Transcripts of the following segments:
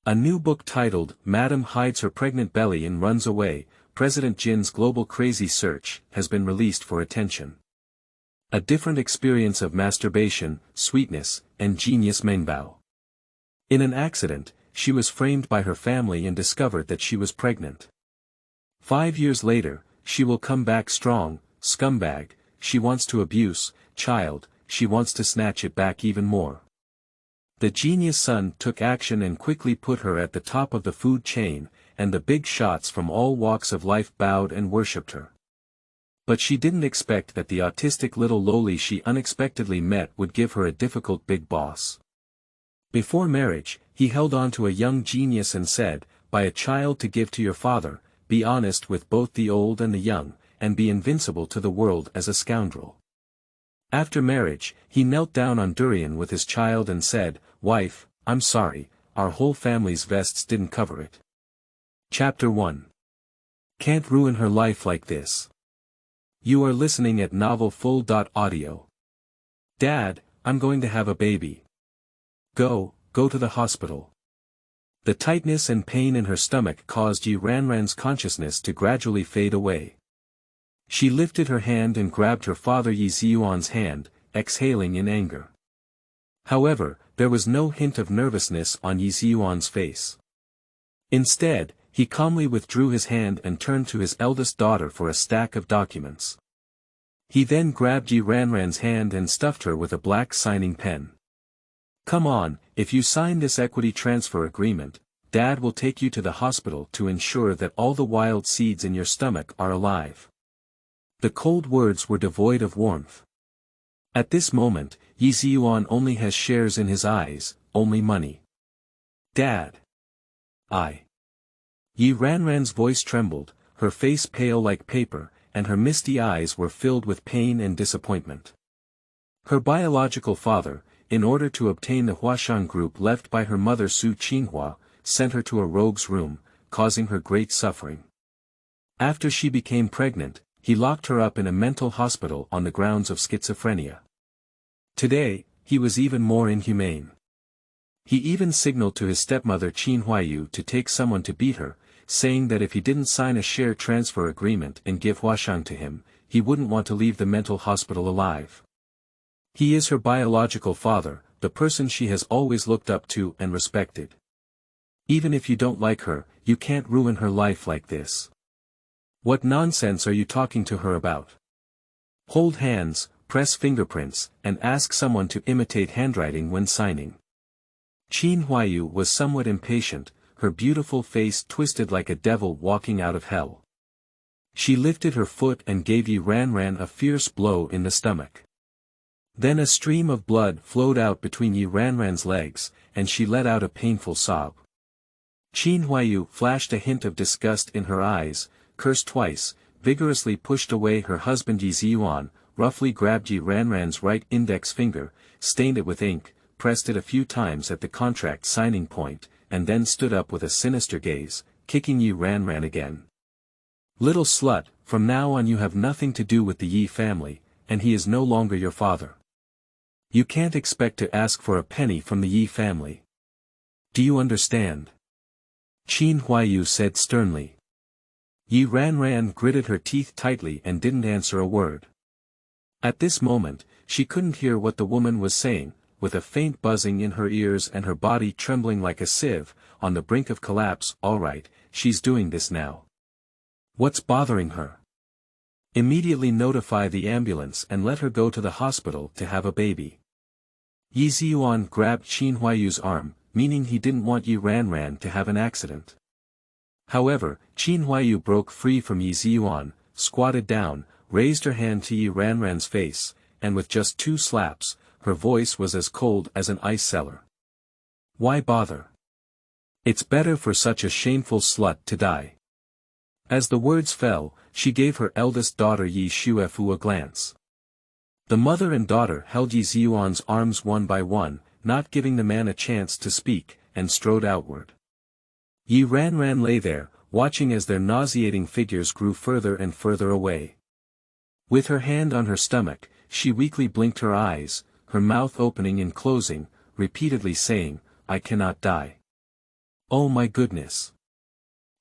A new book titled, Madam Hides Her Pregnant Belly and Runs Away, President Jin's Global Crazy Search, has been released for attention. A Different Experience of Masturbation, Sweetness, and Genius Mengbao. In an accident, she was framed by her family and discovered that she was pregnant. 5 years later, she will come back strong, scumbag, she wants to abuse, child, she wants to snatch it back even more. The genius son took action and quickly put her at the top of the food chain, and the big shots from all walks of life bowed and worshipped her. But she didn't expect that the autistic little loli she unexpectedly met would give her a difficult big boss. Before marriage, he held on to a young genius and said, "Buy a child to give to your father, be honest with both the old and the young, and be invincible to the world as a scoundrel." After marriage, he knelt down on durian with his child and said, "Wife, I'm sorry, our whole family's vests didn't cover it." Chapter 1. Can't ruin her life like this. You are listening at novelfull.audio. Dad, I'm going to have a baby. Go to the hospital. The tightness and pain in her stomach caused Yi Ranran's consciousness to gradually fade away. She lifted her hand and grabbed her father Yi Ziyuan's hand, exhaling in anger. However, there was no hint of nervousness on Yi Ziyuan's face. Instead, he calmly withdrew his hand and turned to his eldest daughter for a stack of documents. He then grabbed Yi Ranran's hand and stuffed her with a black signing pen. "Come on, if you sign this equity transfer agreement, Dad will take you to the hospital to ensure that all the wild seeds in your stomach are alive." The cold words were devoid of warmth. At this moment, Yi Ziyuan only has shares in his eyes, only money. "Dad. Yi Ranran's voice trembled, her face pale like paper, and her misty eyes were filled with pain and disappointment. Her biological father, in order to obtain the Huashan group left by her mother Su Qinghua, sent her to a rogue's room, causing her great suffering. After she became pregnant, he locked her up in a mental hospital on the grounds of schizophrenia. Today, he was even more inhumane. He even signaled to his stepmother Qin Huayu to take someone to beat her, saying that if he didn't sign a share transfer agreement and give Huashang to him, he wouldn't want to leave the mental hospital alive. He is her biological father, the person she has always looked up to and respected. Even if you don't like her, you can't ruin her life like this. What nonsense are you talking to her about? Hold hands, press fingerprints, and ask someone to imitate handwriting when signing. Qin Huayu was somewhat impatient, her beautiful face twisted like a devil walking out of hell. She lifted her foot and gave Yi Ranran a fierce blow in the stomach. Then a stream of blood flowed out between Yi Ranran's legs, and she let out a painful sob. Qin Huayu flashed a hint of disgust in her eyes, cursed twice, vigorously pushed away her husband Yi Ziyuan, roughly grabbed Yi Ranran's right index finger, stained it with ink, pressed it a few times at the contract signing point, and then stood up with a sinister gaze, kicking Yi Ranran again. "Little slut, from now on you have nothing to do with the Yi family, and he is no longer your father. You can't expect to ask for a penny from the Yi family. Do you understand?" Qin Huayu said sternly. Yi Ranran gritted her teeth tightly and didn't answer a word. At this moment, she couldn't hear what the woman was saying, with a faint buzzing in her ears and her body trembling like a sieve, on the brink of collapse. "All right, she's doing this now. What's bothering her? Immediately notify the ambulance and let her go to the hospital to have a baby." Yi Ziyuan grabbed Qin Huayu's arm, meaning he didn't want Yi Ranran to have an accident. However, Qin Huayu broke free from Yi Ziyuan, squatted down, raised her hand to Yi Ranran's face, and with just 2 slaps, her voice was as cold as an ice cellar. "Why bother? It's better for such a shameful slut to die." As the words fell, she gave her eldest daughter Yi Shuefu a glance. The mother and daughter held Yi Ziyuan's arms one by one, not giving the man a chance to speak, and strode outward. Yi Ranran lay there, watching as their nauseating figures grew further and further away. With her hand on her stomach, she weakly blinked her eyes, her mouth opening and closing, repeatedly saying, "I cannot die. Oh my goodness.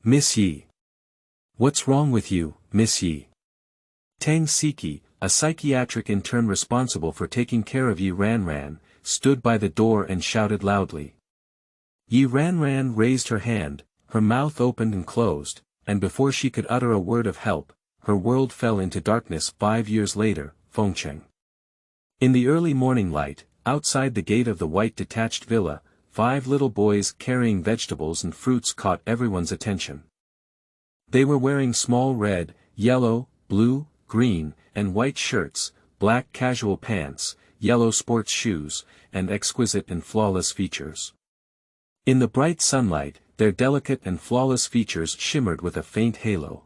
Miss Yi. What's wrong with you, Miss Yi? Tang Siki, a psychiatric intern responsible for taking care of Yi Ranran, stood by the door and shouted loudly. Yi Ranran raised her hand, her mouth opened and closed, and before she could utter a word of help, her world fell into darkness. 5 years later, Fengcheng. In the early morning light, outside the gate of the white detached villa, 5 little boys carrying vegetables and fruits caught everyone's attention. They were wearing small red, yellow, blue, green, and white shirts, black casual pants, yellow sports shoes, and exquisite and flawless features. In the bright sunlight, their delicate and flawless features shimmered with a faint halo.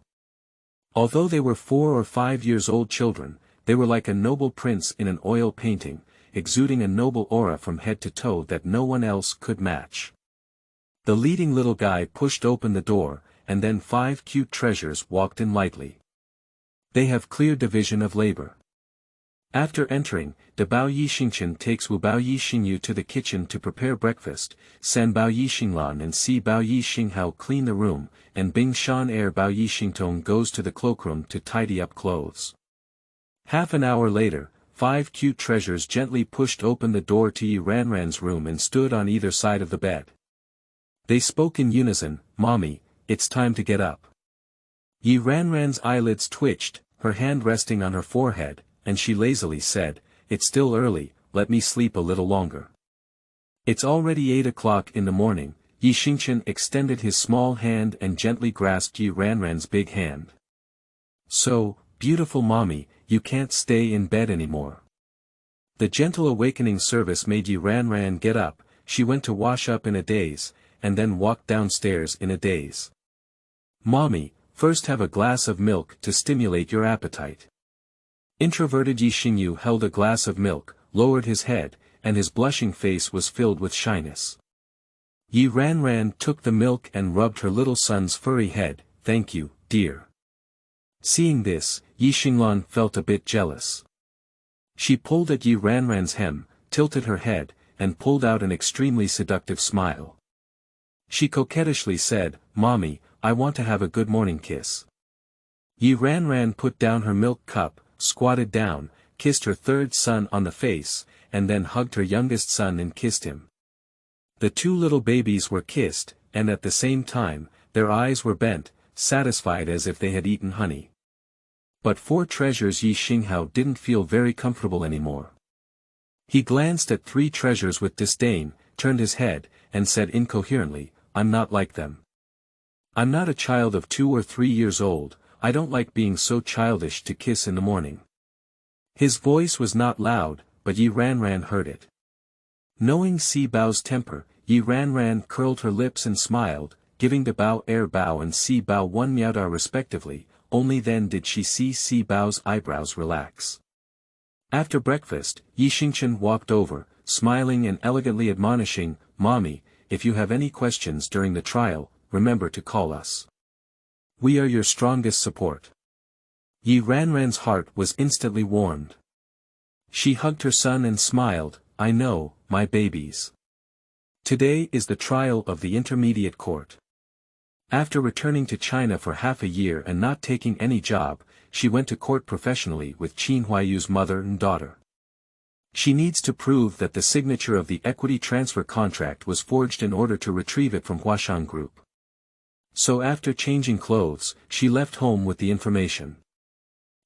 Although they were 4 or 5 years old children, they were like a noble prince in an oil painting, exuding a noble aura from head to toe that no one else could match. The leading little guy pushed open the door, and then 5 cute treasures walked in lightly. They have clear division of labor. After entering, De Bao Yi Xingchen takes Wu Bao Yi Xingyu to the kitchen to prepare breakfast, San Bao Yi Xinglan and Si Bao Yi Xinghao clean the room, and Bing Shan Er Bao Yi Xingtong goes to the cloakroom to tidy up clothes. Half an hour later, 5 cute treasures gently pushed open the door to Yi Ranran's room and stood on either side of the bed. They spoke in unison, "Mommy, it's time to get up." Yi Ranran's eyelids twitched, her hand resting on her forehead, and she lazily said, "It's still early, let me sleep a little longer." "It's already 8 o'clock in the morning." Yi Xingchen extended his small hand and gently grasped Yi Ranran's big hand. "So, beautiful mommy, you can't stay in bed anymore." The gentle awakening service made Yi Ranran get up. She went to wash up in a daze, and then walked downstairs in a daze. "Mommy, first have a glass of milk to stimulate your appetite." Introverted Yi Xingyu held a glass of milk, lowered his head, and his blushing face was filled with shyness. Yi Ranran took the milk and rubbed her little son's furry head. "Thank you, dear." Seeing this, Yi Xinglan felt a bit jealous. She pulled at Yi Ranran's hem, tilted her head, and pulled out an extremely seductive smile. She coquettishly said, "Mommy, I want to have a good morning kiss." Yi Ranran put down her milk cup, squatted down, kissed her third son on the face, and then hugged her youngest son and kissed him. The 2 little babies were kissed, and at the same time, their eyes were bent, satisfied as if they had eaten honey. But 4 treasures Yi Xinghao didn't feel very comfortable anymore. He glanced at 3 treasures with disdain, turned his head, and said incoherently, "I'm not like them. I'm not a child of 2 or 3 years old, I don't like being so childish to kiss in the morning." His voice was not loud, but Yi Ranran heard it. Knowing Si Bao's temper, Yi Ranran curled her lips and smiled, giving De Bao Er Bao and Si Bao 1 miaodar respectively. Only then did she see Si Bao's eyebrows relax. After breakfast, Yi Xingchen walked over, smiling and elegantly admonishing, "Mommy, if you have any questions during the trial, remember to call us. We are your strongest support." Yi Ranran's heart was instantly warmed. She hugged her son and smiled, "I know, my babies. Today is the trial of the intermediate court." After returning to China for half a year and not taking any job, she went to court professionally with Qin Huayu's mother and daughter. She needs to prove that the signature of the equity transfer contract was forged in order to retrieve it from Huashan Group. So after changing clothes, she left home with the information.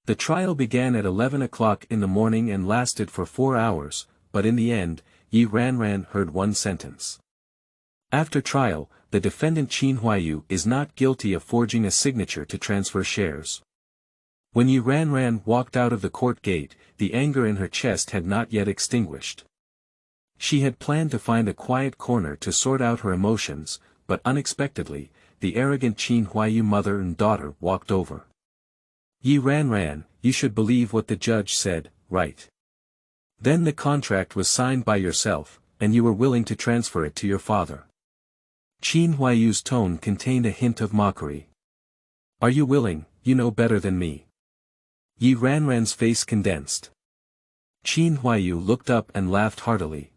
The trial began at 11 o'clock in the morning and lasted for 4 hours, but in the end, Yi Ranran heard one sentence. After trial, the defendant Qin Huayu is not guilty of forging a signature to transfer shares. When Yi Ranran walked out of the court gate, the anger in her chest had not yet extinguished. She had planned to find a quiet corner to sort out her emotions, but unexpectedly, the arrogant Qin Huayu mother and daughter walked over. "Yi Ranran, you should believe what the judge said, right? Then the contract was signed by yourself, and you were willing to transfer it to your father." Qin Huayu's tone contained a hint of mockery. "Are you willing? You know better than me." Yi Ranran's face condensed. Qin Huayu looked up and laughed heartily.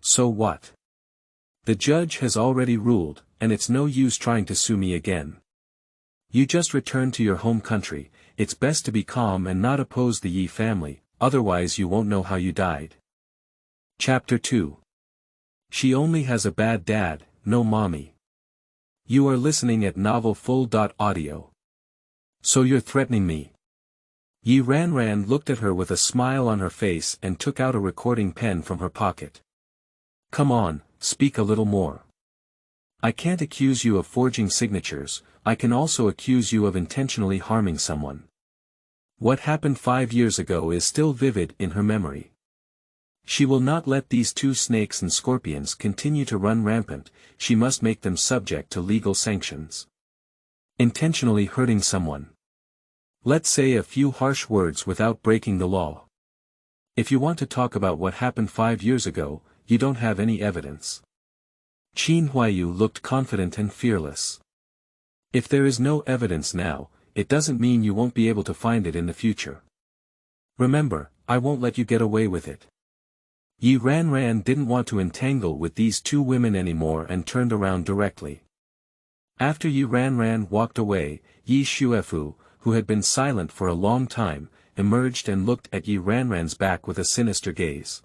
"So what? The judge has already ruled, and it's no use trying to sue me again. You just return to your home country. It's best to be calm and not oppose the Yi family, otherwise you won't know how you died. Chapter 2. She only has a bad dad, no mommy. You are listening at novelfull.audio. So you're threatening me? Yi Ranran looked at her with a smile on her face and took out a recording pen from her pocket. Come on, speak a little more. I can't accuse you of forging signatures, I can also accuse you of intentionally harming someone. What happened 5 years ago is still vivid in her memory. She will not let these two snakes and scorpions continue to run rampant, she must make them subject to legal sanctions. Intentionally hurting someone. Let's say a few harsh words without breaking the law. If you want to talk about what happened 5 years ago, you don't have any evidence. Qin Huayu looked confident and fearless. If there is no evidence now, it doesn't mean you won't be able to find it in the future. Remember, I won't let you get away with it. Yi Ranran didn't want to entangle with these two women anymore and turned around directly. After Yi Ranran walked away, Yi Xuefu, who had been silent for a long time, emerged and looked at Yi Ranran's back with a sinister gaze.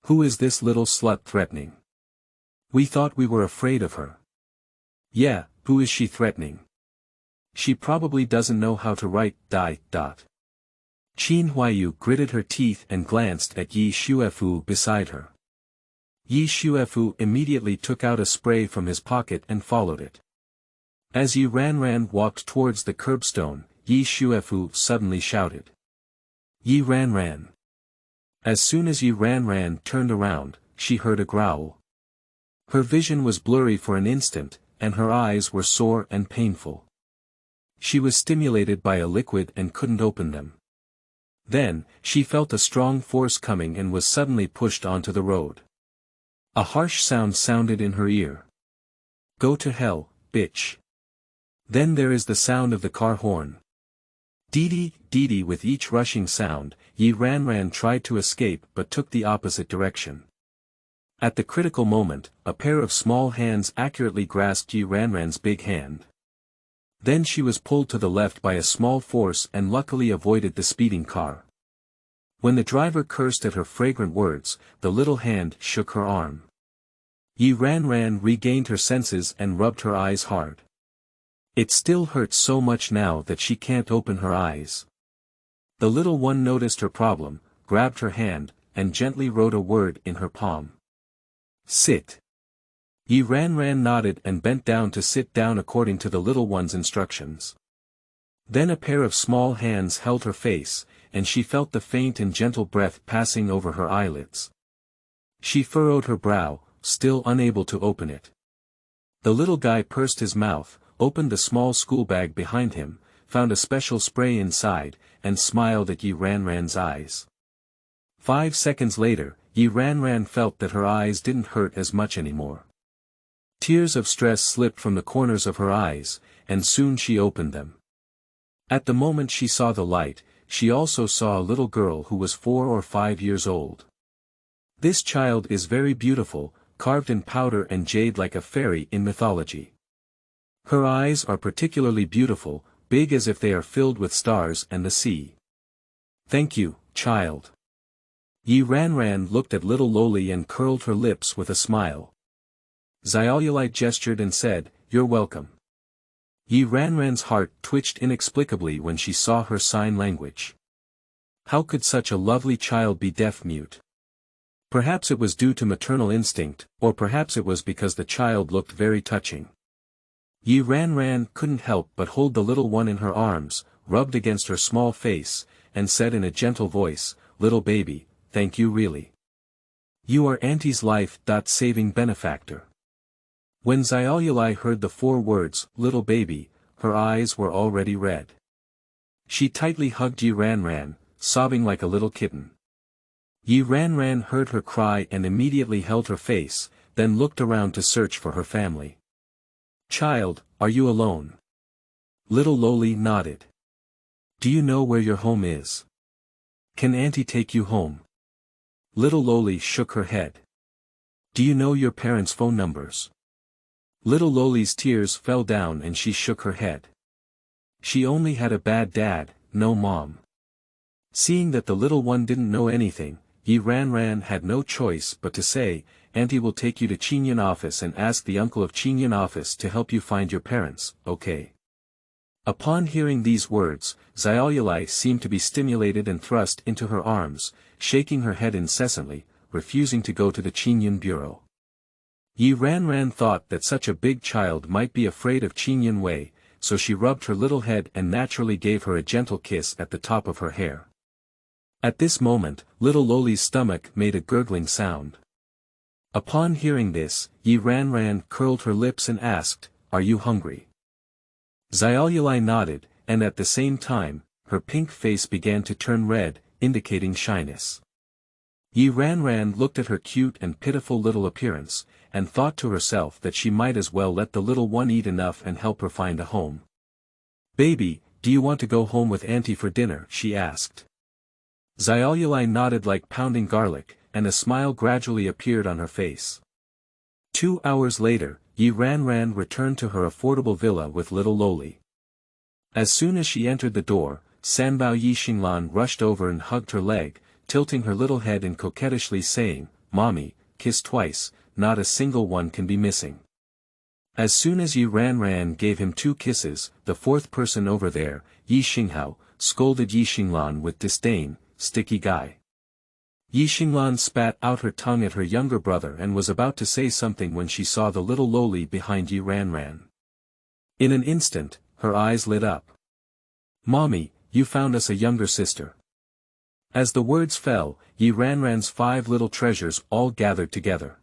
Who is this little slut threatening? We thought we were afraid of her. Yeah, who is she threatening? She probably doesn't know how to write, . Qin Huayu gritted her teeth and glanced at Yi Xuefu beside her. Yi Xuefu immediately took out a spray from his pocket and followed it. As Yi Ranran walked towards the curbstone, Yi Xuefu suddenly shouted. Yi Ranran. As soon as Yi Ranran turned around, she heard a growl. Her vision was blurry for an instant, and her eyes were sore and painful. She was stimulated by a liquid and couldn't open them. Then, she felt a strong force coming and was suddenly pushed onto the road. A harsh sound sounded in her ear. Go to hell, bitch. Then there is the sound of the car horn. Dee dee with each rushing sound, Yi Ranran tried to escape but took the opposite direction. At the critical moment, a pair of small hands accurately grasped Yi Ranran's big hand. Then she was pulled to the left by a small force and luckily avoided the speeding car. When the driver cursed at her fragrant words, the little hand shook her arm. Yi Ranran regained her senses and rubbed her eyes hard. It still hurts so much now that she can't open her eyes. The little one noticed her problem, grabbed her hand, and gently wrote a word in her palm. Sit. Yi Ranran nodded and bent down to sit down according to the little one's instructions. Then a pair of small hands held her face, and she felt the faint and gentle breath passing over her eyelids. She furrowed her brow, still unable to open it. The little guy pursed his mouth, opened the small school bag behind him, found a special spray inside, and smiled at Yi Ranran's eyes. 5 seconds later, Yi Ranran felt that her eyes didn't hurt as much anymore. Tears of stress slipped from the corners of her eyes, and soon she opened them. At the moment she saw the light, she also saw a little girl who was 4 or 5 years old. This child is very beautiful, carved in powder and jade like a fairy in mythology. Her eyes are particularly beautiful, big as if they are filled with stars and the sea. Thank you, child. Yi Ranran looked at little Loli and curled her lips with a smile. Xiaoyulai gestured and said, You're welcome. Yi Ranran's heart twitched inexplicably when she saw her sign language. How could such a lovely child be deaf-mute? Perhaps it was due to maternal instinct, or perhaps it was because the child looked very touching. Yi Ranran couldn't help but hold the little one in her arms, rubbed against her small face, and said in a gentle voice, Little baby, thank you really. You are Auntie's life-saving benefactor. When Xiaoyulai heard the 4 words, little baby, her eyes were already red. She tightly hugged Yi Ranran, sobbing like a little kitten. Yi Ranran heard her cry and immediately held her face, then looked around to search for her family. Child, are you alone? Little Loli nodded. Do you know where your home is? Can Auntie take you home? Little Loli shook her head. Do you know your parents' phone numbers? Little Loli's tears fell down and she shook her head. She only had a bad dad, no mom. Seeing that the little one didn't know anything, Yi Ran had no choice but to say, Auntie will take you to Chinyan office and ask the uncle of Chinyan office to help you find your parents, okay? Upon hearing these words, Xiaoyulai seemed to be stimulated and thrust into her arms, shaking her head incessantly, refusing to go to the Chinyan bureau. Yi Ran thought that such a big child might be afraid of Chinyan Wei, so she rubbed her little head and naturally gave her a gentle kiss at the top of her hair. At this moment, little Loli's stomach made a gurgling sound. Upon hearing this, Yi Ran curled her lips and asked, "Are you hungry?" Xiaoyulai nodded, and at the same time, her pink face began to turn red, indicating shyness. Yi Ran looked at her cute and pitiful little appearance, and thought to herself that she might as well let the little one eat enough and help her find a home. "Baby, do you want to go home with Auntie for dinner?" she asked. Xiaoyulai nodded like pounding garlic, and a smile gradually appeared on her face. 2 hours later, Yi Ran returned to her affordable villa with little Loli. As soon as she entered the door, Sanbao Yixinglan rushed over and hugged her leg, tilting her little head and coquettishly saying, "Mommy, kiss twice, not a single one can be missing." As soon as Yi Ran gave him 2 kisses, the fourth person over there, Yi Xinghao, scolded Yixinglan with disdain, "Sticky guy." Yixinglan spat out her tongue at her younger brother and was about to say something when she saw the little Loli behind Yi Ran. In an instant, her eyes lit up. "Mommy, you found us a younger sister." As the words fell, Yi Ran's 5 little treasures all gathered together.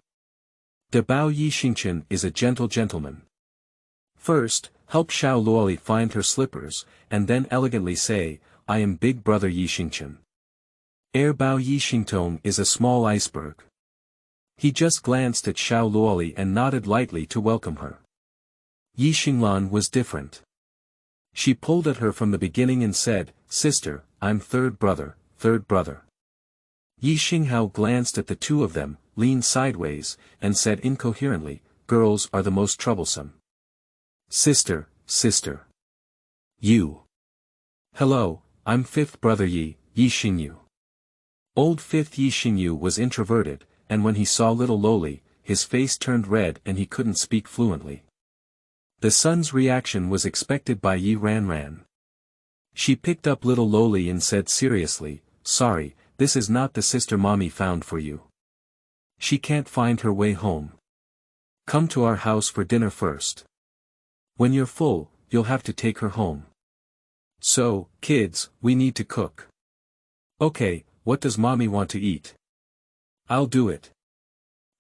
De Bao Yixingchen is a gentle gentleman. First, help Xiao Luoli find her slippers, and then elegantly say, "I am big brother Yixingchen." Bao Yixingtong is a small iceberg. He just glanced at Xiao Luoli and nodded lightly to welcome her. Yixinglan was different. She pulled at her from the beginning and said, "Sister, I'm third brother, third brother." Yixinghao glanced at the 2 of them, leaned sideways, and said incoherently, "Girls are the most troublesome." "Sister, sister. You." "Hello, I'm fifth brother Yixingyu." Old fifth Yixingyu was introverted, and when he saw little Loli, his face turned red and he couldn't speak fluently. The son's reaction was expected by Yi Ran. She picked up little Loli and said seriously, "Sorry, this is not the sister Mommy found for you. She can't find her way home. Come to our house for dinner first. When you're full, you'll have to take her home. So, kids, we need to cook." "Okay, what does Mommy want to eat?" "I'll do it."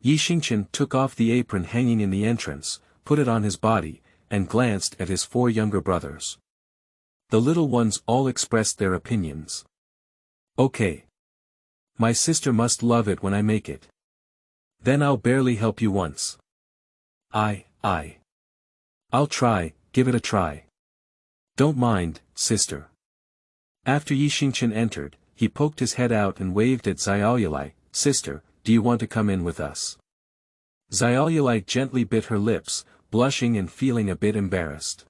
Yixingchen took off the apron hanging in the entrance, put it on his body, and glanced at his 4 younger brothers. The little ones all expressed their opinions. "Okay. My sister must love it when I make it. Then I'll barely help you once." I'll try, give it a try." "Don't mind, sister." After Yixingchen entered, he poked his head out and waved at Xiaoyulai, "Sister, do you want to come in with us?" Xiaoyulai gently bit her lips, blushing and feeling a bit embarrassed.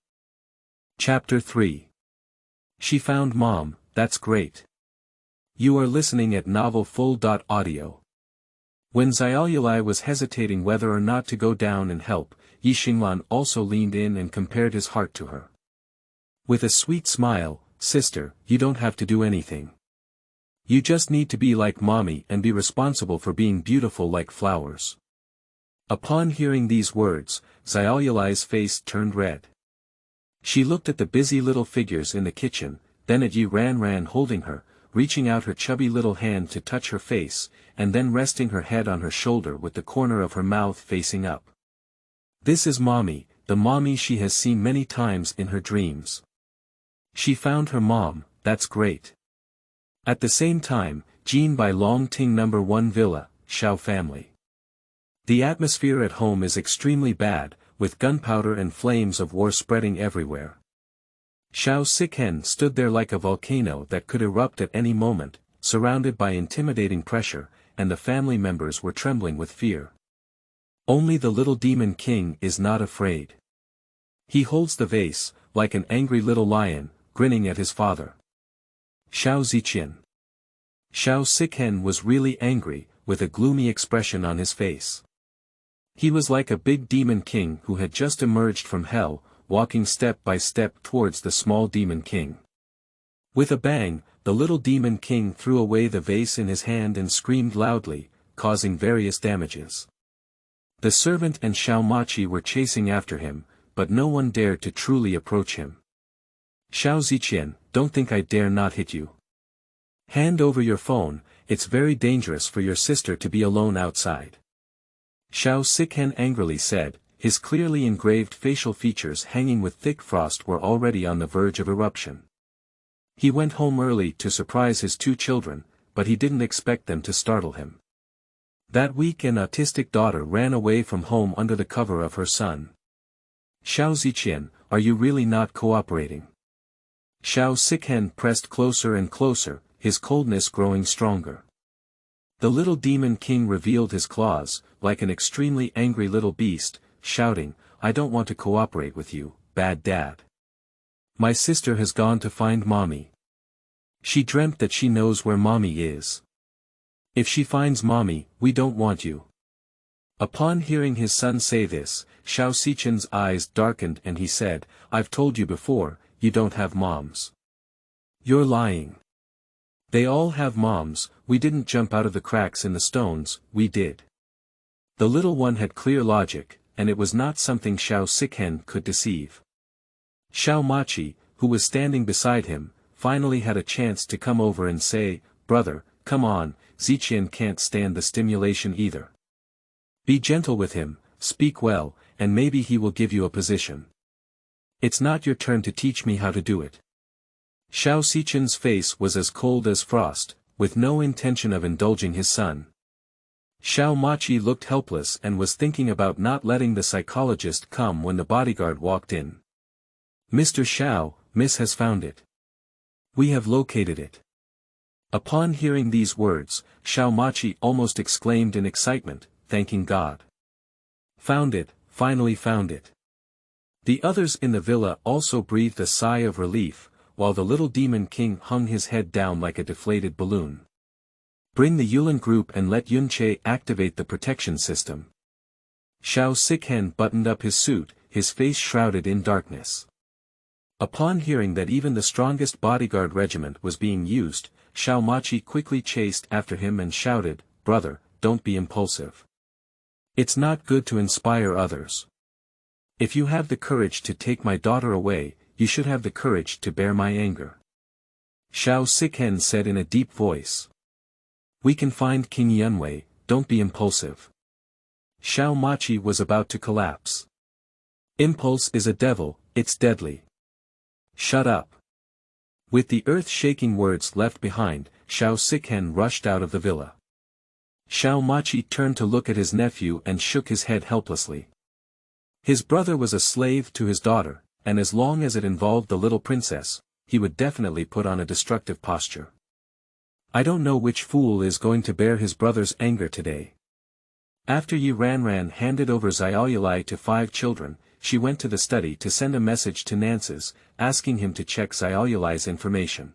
Chapter 3. She found Mom, that's great. You are listening at novelfull.audio. When Xiaoyulai was hesitating whether or not to go down and help, Yixinglan also leaned in and compared his heart to her. With a sweet smile, "Sister, you don't have to do anything. You just need to be like Mommy and be responsible for being beautiful like flowers." Upon hearing these words, Xiaoyulai's face turned red. She looked at the busy little figures in the kitchen, then at Yi Ran holding her, reaching out her chubby little hand to touch her face, and then resting her head on her shoulder with the corner of her mouth facing up. This is Mommy, the Mommy she has seen many times in her dreams. She found her mom, that's great. At the same time, Jean by Long Ting No. 1 Villa, Xiao family. The atmosphere at home is extremely bad, with gunpowder and flames of war spreading everywhere. Xiao Siken stood there like a volcano that could erupt at any moment, surrounded by intimidating pressure, and the family members were trembling with fear. Only the little demon king is not afraid. He holds the vase, like an angry little lion, grinning at his father. Xiao Ziqian. Xiao Siken was really angry, with a gloomy expression on his face. He was like a big demon king who had just emerged from hell, walking step by step towards the small demon king. With a bang, the little demon king threw away the vase in his hand and screamed loudly, causing various damages. The servant and Xiao Machi were chasing after him, but no one dared to truly approach him. Xiao Ziqian, don't think I dare not hit you. Hand over your phone, it's very dangerous for your sister to be alone outside. Xiao Siken angrily said, his clearly engraved facial features hanging with thick frost were already on the verge of eruption. He went home early to surprise his two children, but he didn't expect them to startle him. That weak and autistic daughter ran away from home under the cover of her son. Xiao Ziqian, are you really not cooperating? Xiao Siken pressed closer and closer, his coldness growing stronger. The little demon king revealed his claws, like an extremely angry little beast, shouting, I don't want to cooperate with you, bad dad. My sister has gone to find mommy. She dreamt that she knows where mommy is. If she finds mommy, we don't want you. Upon hearing his son say this, Xiao Siqian's eyes darkened and he said, I've told you before, you don't have moms. You're lying. They all have moms, we didn't jump out of the cracks in the stones, we did. The little one had clear logic, and it was not something Xiao Siken could deceive. Xiao Machi, who was standing beside him, finally had a chance to come over and say, brother, come on, Ziqian can't stand the stimulation either. Be gentle with him, speak well, and maybe he will give you a position. It's not your turn to teach me how to do it. Xiao Siqian's face was as cold as frost, with no intention of indulging his son. Xiao Machi looked helpless and was thinking about not letting the psychologist come when the bodyguard walked in. Mr. Xiao, Miss has found it. We have located it. Upon hearing these words, Xiao Machi almost exclaimed in excitement, thanking God. Found it, finally found it. The others in the villa also breathed a sigh of relief, while the little demon king hung his head down like a deflated balloon. Bring the Yulin group and let Yunche activate the protection system. Xiao Siken buttoned up his suit, his face shrouded in darkness. Upon hearing that even the strongest bodyguard regiment was being used, Xiao Machi quickly chased after him and shouted, brother, don't be impulsive. It's not good to inspire others. If you have the courage to take my daughter away, you should have the courage to bear my anger. Xiao Siken said in a deep voice. We can find King Yunwei, don't be impulsive. Xiao Machi was about to collapse. Impulse is a devil, it's deadly. Shut up. With the earth-shaking words left behind, Xiao Siken rushed out of the villa. Xiao Machi turned to look at his nephew and shook his head helplessly. His brother was a slave to his daughter, and as long as it involved the little princess, he would definitely put on a destructive posture. I don't know which fool is going to bear his brother's anger today. After Yi Ranran handed over Xiaoyulai to 5 children, she went to the study to send a message to Nances, asking him to check Xiaoyulai's information.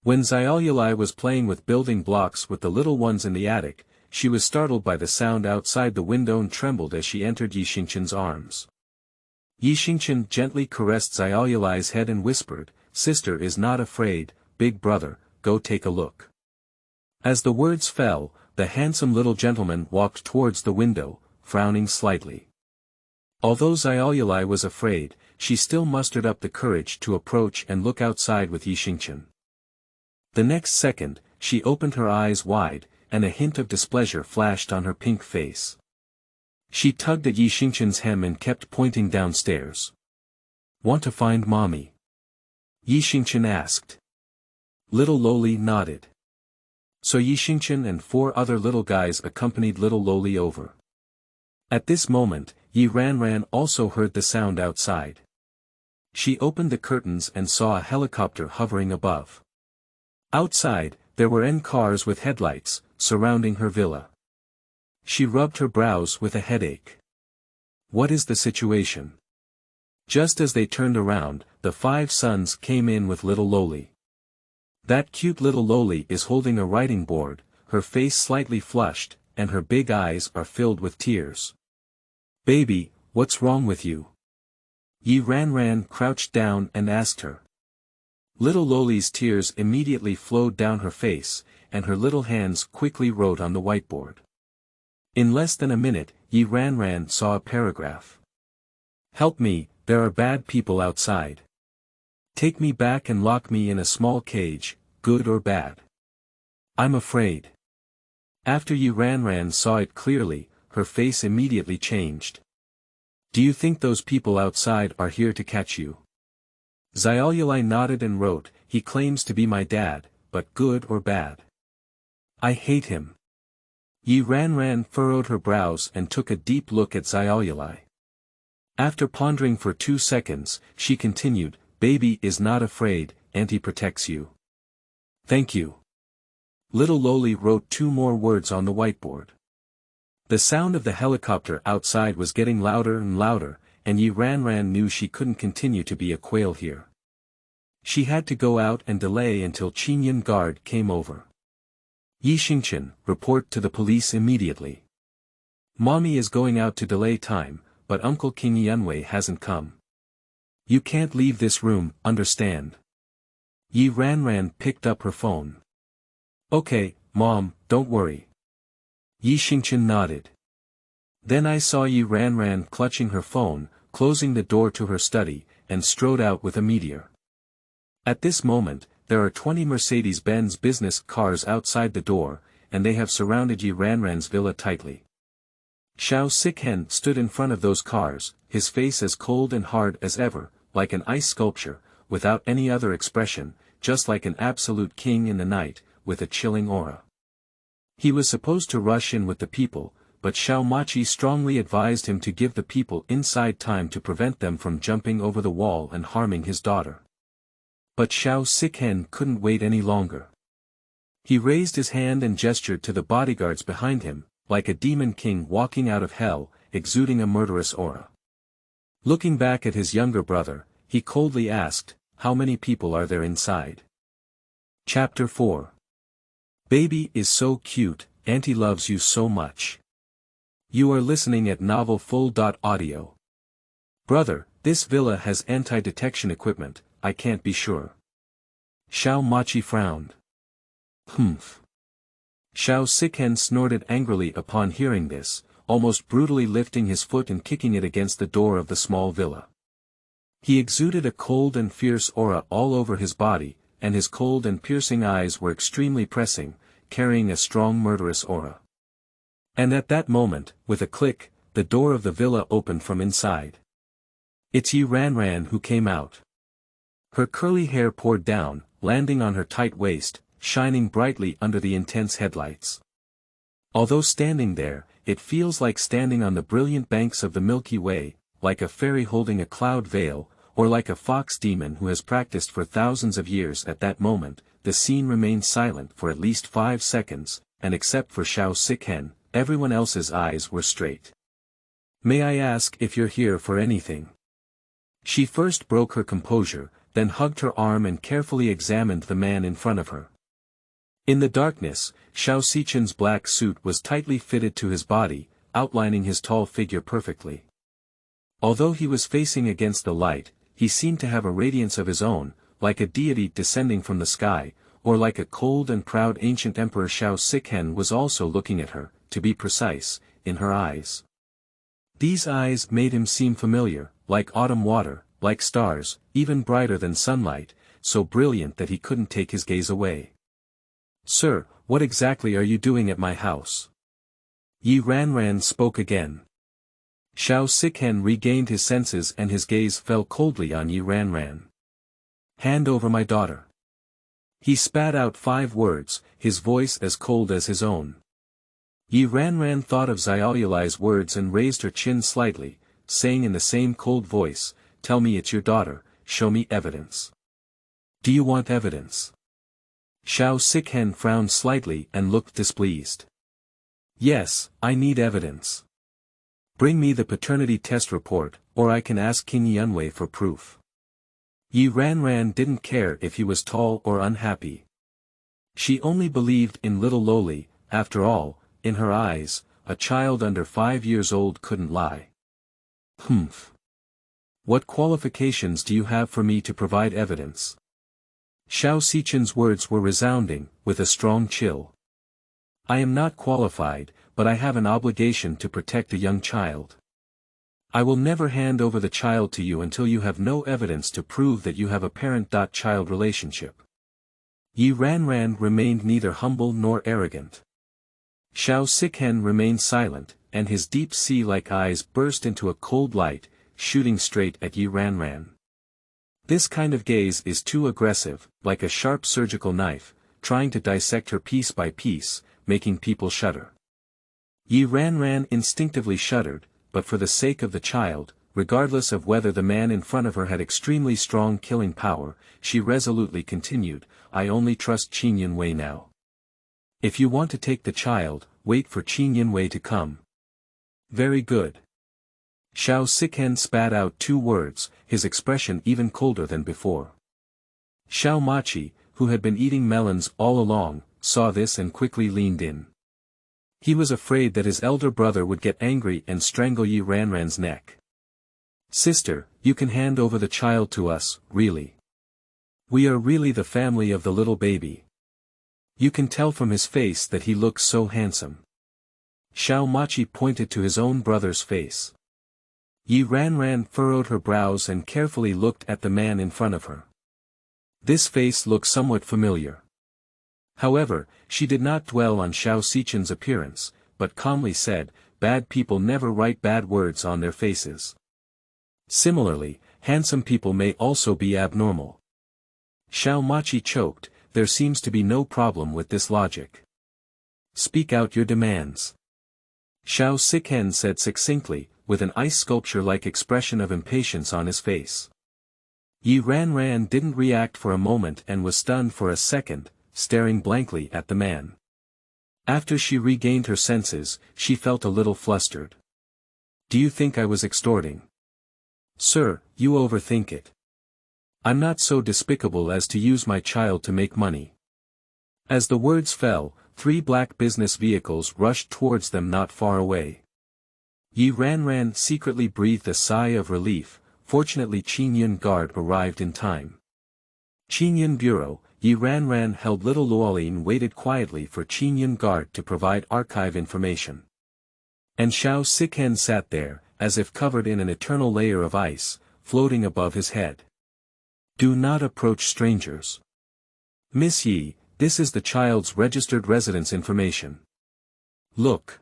When Xiaoyulai was playing with building blocks with the little ones in the attic, she was startled by the sound outside the window and trembled as she entered Yi Xingqian's arms. Yi Xingqian gently caressed Xiaoyulai's head and whispered, Sister is not afraid, big brother, go take a look. As the words fell, the handsome little gentleman walked towards the window, frowning slightly. Although Xiaoyulai was afraid, she still mustered up the courage to approach and look outside with Yi Xingqian. The next second, she opened her eyes wide, and a hint of displeasure flashed on her pink face. She tugged at Yi Xingqian's hem and kept pointing downstairs. Want to find mommy? Yi Xingqian asked. Little loli nodded. So Yi Xingqian and 4 other little guys accompanied little loli over. At this moment, Yi Ranran also heard the sound outside. She opened the curtains and saw a helicopter hovering above. Outside, there were cars with headlights, surrounding her villa. She rubbed her brows with a headache. What is the situation? Just as they turned around, the 5 sons came in with little Loli. That cute little Loli is holding a writing board, her face slightly flushed, and her big eyes are filled with tears. Baby, what's wrong with you? Yi Ran crouched down and asked her. Little Loli's tears immediately flowed down her face, and her little hands quickly wrote on the whiteboard. In less than a minute, Yi Ran saw a paragraph. Help me, there are bad people outside. Take me back and lock me in a small cage, good or bad. I'm afraid. After Yi Ran saw it clearly, her face immediately changed. Do you think those people outside are here to catch you? Xiaoyulai nodded and wrote, he claims to be my dad, but good or bad? I hate him. Yi Ran furrowed her brows and took a deep look at Xiaoyulai. After pondering for 2 seconds, she continued, Baby is not afraid, Auntie protects you. Thank you. Little Loli wrote 2 more words on the whiteboard. The sound of the helicopter outside was getting louder and louder, and Yi Ran knew she couldn't continue to be a quail here. She had to go out and delay until Qinyan guard came over. Yi Xingchen, report to the police immediately. Mommy is going out to delay time, but Uncle King Yunwei hasn't come. You can't leave this room, understand? Yi Ran picked up her phone. Okay, Mom, don't worry. Yi Xingchen nodded. Then I saw Yi Ran clutching her phone, closing the door to her study, and strode out with a meteor. At this moment, there are 20 Mercedes-Benz business cars outside the door, and they have surrounded Yi Ran's villa tightly. Xiao Sikhen stood in front of those cars, his face as cold and hard as ever, like an ice sculpture, without any other expression, just like an absolute king in the night, with a chilling aura. He was supposed to rush in with the people, but Xiao Machi strongly advised him to give the people inside time to prevent them from jumping over the wall and harming his daughter. But Xiao Sikhen couldn't wait any longer. He raised his hand and gestured to the bodyguards behind him, like a demon king walking out of hell, exuding a murderous aura. Looking back at his younger brother, he coldly asked, how many people are there inside? Chapter 4. Baby is so cute, Auntie loves you so much. You are listening at novelfull.audio. Brother, this villa has anti-detection equipment, I can't be sure. Xiao Machi frowned. Humph. Xiao Sikhen snorted angrily upon hearing this, almost brutally lifting his foot and kicking it against the door of the small villa. He exuded a cold and fierce aura all over his body, and his cold and piercing eyes were extremely pressing, carrying a strong murderous aura. And at that moment, with a click, the door of the villa opened from inside. It's Yi Ran who came out. Her curly hair poured down, landing on her tight waist, shining brightly under the intense headlights. Although standing there, it feels like standing on the brilliant banks of the Milky Way, like a fairy holding a cloud veil, or like a fox demon who has practiced for thousands of years. At that moment, the scene remained silent for at least 5 seconds, and except for Xiao Sikhen, everyone else's eyes were straight. May I ask if you're here for anything? She first broke her composure, then hugged her arm and carefully examined the man in front of her. In the darkness, Xiao Sichen's black suit was tightly fitted to his body, outlining his tall figure perfectly. Although he was facing against the light, he seemed to have a radiance of his own, like a deity descending from the sky, or like a cold and proud ancient emperor. Xiao Sikhen was also looking at her, to be precise, in her eyes. These eyes made him seem familiar, like autumn water, like stars, even brighter than sunlight, so brilliant that he couldn't take his gaze away. Sir, what exactly are you doing at my house? Yi Ran spoke again. Xiao Sikhen regained his senses and his gaze fell coldly on Yi Ran. Hand over my daughter. He spat out 5 words, his voice as cold as his own. Yi Ran thought of Xiaoyulai's words and raised her chin slightly, saying in the same cold voice, tell me it's your daughter, show me evidence. Do you want evidence? Xiao Sikhen frowned slightly and looked displeased. Yes, I need evidence. Bring me the paternity test report, or I can ask King Yunwei for proof. Yi Ranran didn't care if he was tall or unhappy. She only believed in little Loli. After all, in her eyes, a child under 5 years old couldn't lie. Humph. What qualifications do you have for me to provide evidence? Xiao Xichen's words were resounding, with a strong chill. I am not qualified, but I have an obligation to protect a young child. I will never hand over the child to you until you have no evidence to prove that you have a parent-child relationship. Yi Ranran remained neither humble nor arrogant. Xiao Xichen remained silent, and his deep sea-like eyes burst into a cold light, shooting straight at Yi Ranran. This kind of gaze is too aggressive, like a sharp surgical knife, trying to dissect her piece by piece, making people shudder. Yi Ranran instinctively shuddered, but for the sake of the child, regardless of whether the man in front of her had extremely strong killing power, she resolutely continued, I only trust Qin Yunwei now. If you want to take the child, wait for Qin Yunwei to come. Very good. Xiao Xichen spat out 2 words, his expression even colder than before. Xiao Machi, who had been eating melons all along, saw this and quickly leaned in. He was afraid that his elder brother would get angry and strangle Yi Ranran's neck. Sister, you can hand over the child to us, really. We are really the family of the little baby. You can tell from his face that he looks so handsome. Xiao Machi pointed to his own brother's face. Yi Ranran furrowed her brows and carefully looked at the man in front of her. This face looked somewhat familiar. However, she did not dwell on Xiao Xichen's appearance, but calmly said, bad people never write bad words on their faces. Similarly, handsome people may also be abnormal. Xiao Machi choked, there seems to be no problem with this logic. Speak out your demands. Xiao Xichen said succinctly, with an ice sculpture-like expression of impatience on his face. Yi Ranran didn't react for a moment and was stunned for a second, staring blankly at the man. After she regained her senses, she felt a little flustered. Do you think I was extorting? Sir, you overthink it. I'm not so despicable as to use my child to make money. As the words fell, 3 black business vehicles rushed towards them not far away. Yi Ranran secretly breathed a sigh of relief. Fortunately Qin Yun guard arrived in time. Qin Yun Bureau, Yi Ranran held little Loli and waited quietly for Qin Yun guard to provide archive information. And Xiao Xichen sat there, as if covered in an eternal layer of ice, floating above his head. Do not approach strangers. Miss Yi, this is the child's registered residence information. Look.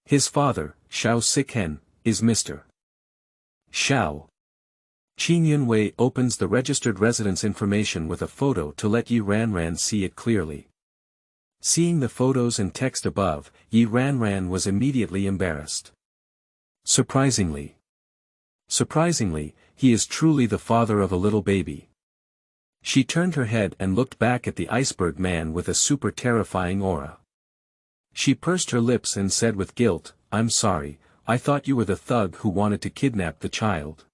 His father, Xiao Xichen, is Mr. Xiao. Qin Yunwei opens the registered residence information with a photo to let Yi Ranran see it clearly. Seeing the photos and text above, Yi Ranran was immediately embarrassed. Surprisingly, he is truly the father of a little baby. She turned her head and looked back at the iceberg man with a super terrifying aura. She pursed her lips and said with guilt, I'm sorry, I thought you were the thug who wanted to kidnap the child.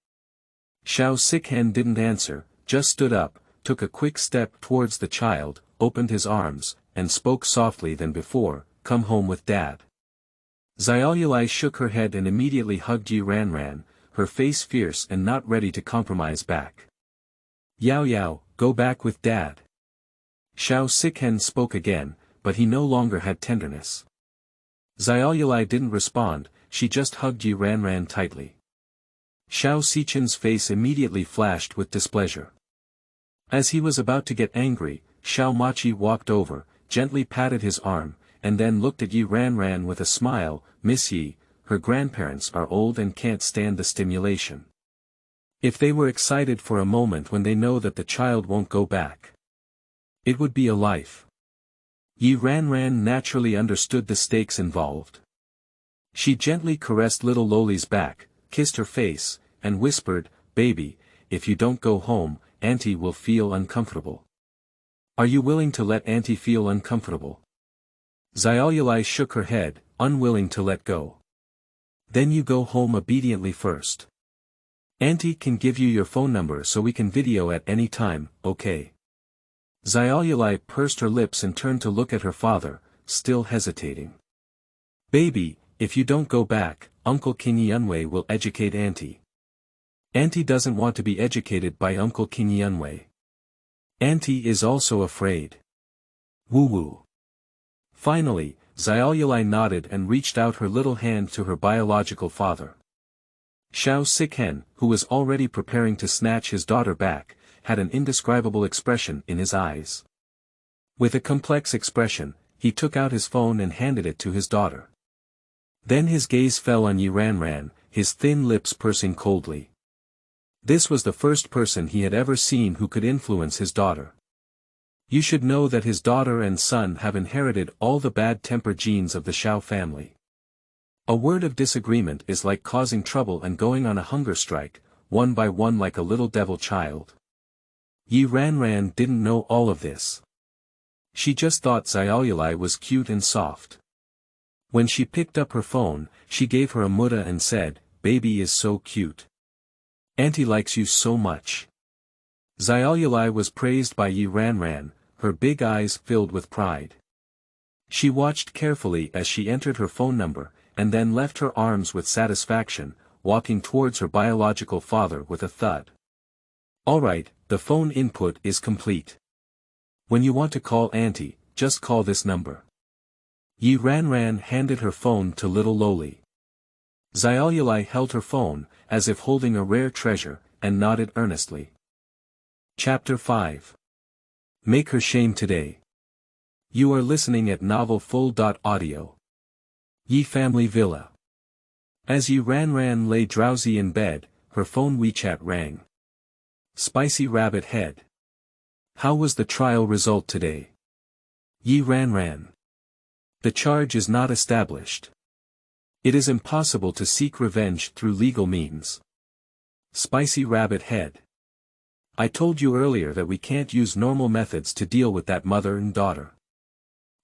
Xiao Xichen didn't answer, just stood up, took a quick step towards the child, opened his arms, and spoke softly than before, come home with dad. Xiaoyulai shook her head and immediately hugged Yi Ranran, her face fierce and not ready to compromise back. Yao Yao, go back with dad. Xiao Xichen spoke again, but he no longer had tenderness. Xiaoyulai didn't respond, she just hugged Yi Ranran tightly. Xiao Xichen's face immediately flashed with displeasure. As he was about to get angry, Xiao Machi walked over, gently patted his arm, and then looked at Yi Ranran with a smile, Miss Yi, her grandparents are old and can't stand the stimulation. If they were excited for a moment when they know that the child won't go back, it would be a life. Yi Ranran naturally understood the stakes involved. She gently caressed little Loli's back, kissed her face, and whispered, baby, if you don't go home, Auntie will feel uncomfortable. Are you willing to let Auntie feel uncomfortable? Xiaoyulai shook her head, unwilling to let go. Then you go home obediently first. Auntie can give you your phone number so we can video at any time, okay? Xiaoyulai pursed her lips and turned to look at her father, still hesitating. Baby, if you don't go back, Uncle Kingyunwei will educate Auntie. Auntie doesn't want to be educated by Uncle Kingyunwei. Auntie is also afraid. Woo-woo. Finally, Xiaoyulai nodded and reached out her little hand to her biological father. Xiao Sikhen, who was already preparing to snatch his daughter back, had an indescribable expression in his eyes. With a complex expression, he took out his phone and handed it to his daughter. Then his gaze fell on Yi Ranran, his thin lips pursing coldly. This was the first person he had ever seen who could influence his daughter. You should know that his daughter and son have inherited all the bad temper genes of the Xiao family. A word of disagreement is like causing trouble and going on a hunger strike, one by one like a little devil child. Yi Ranran didn't know all of this. She just thought Xiaoyulai was cute and soft. When she picked up her phone, she gave her a mutta and said, "Baby is so cute. Auntie likes you so much." Xiaoyulai was praised by Yi Ranran, her big eyes filled with pride. She watched carefully as she entered her phone number, and then left her arms with satisfaction, walking towards her biological father with a thud. "Alright, the phone input is complete. When you want to call Auntie, just call this number." Yi Ranran handed her phone to little Loli. Xiaoyulai held her phone, as if holding a rare treasure, and nodded earnestly. Chapter 5. Make her shame today. You are listening at novelfull.audio. Yi Family Villa. As Yi Ranran lay drowsy in bed, her phone WeChat rang. Spicy Rabbit Head. How was the trial result today? Yi Ranran. The charge is not established. It is impossible to seek revenge through legal means. Spicy Rabbit Head. I told you earlier that we can't use normal methods to deal with that mother and daughter.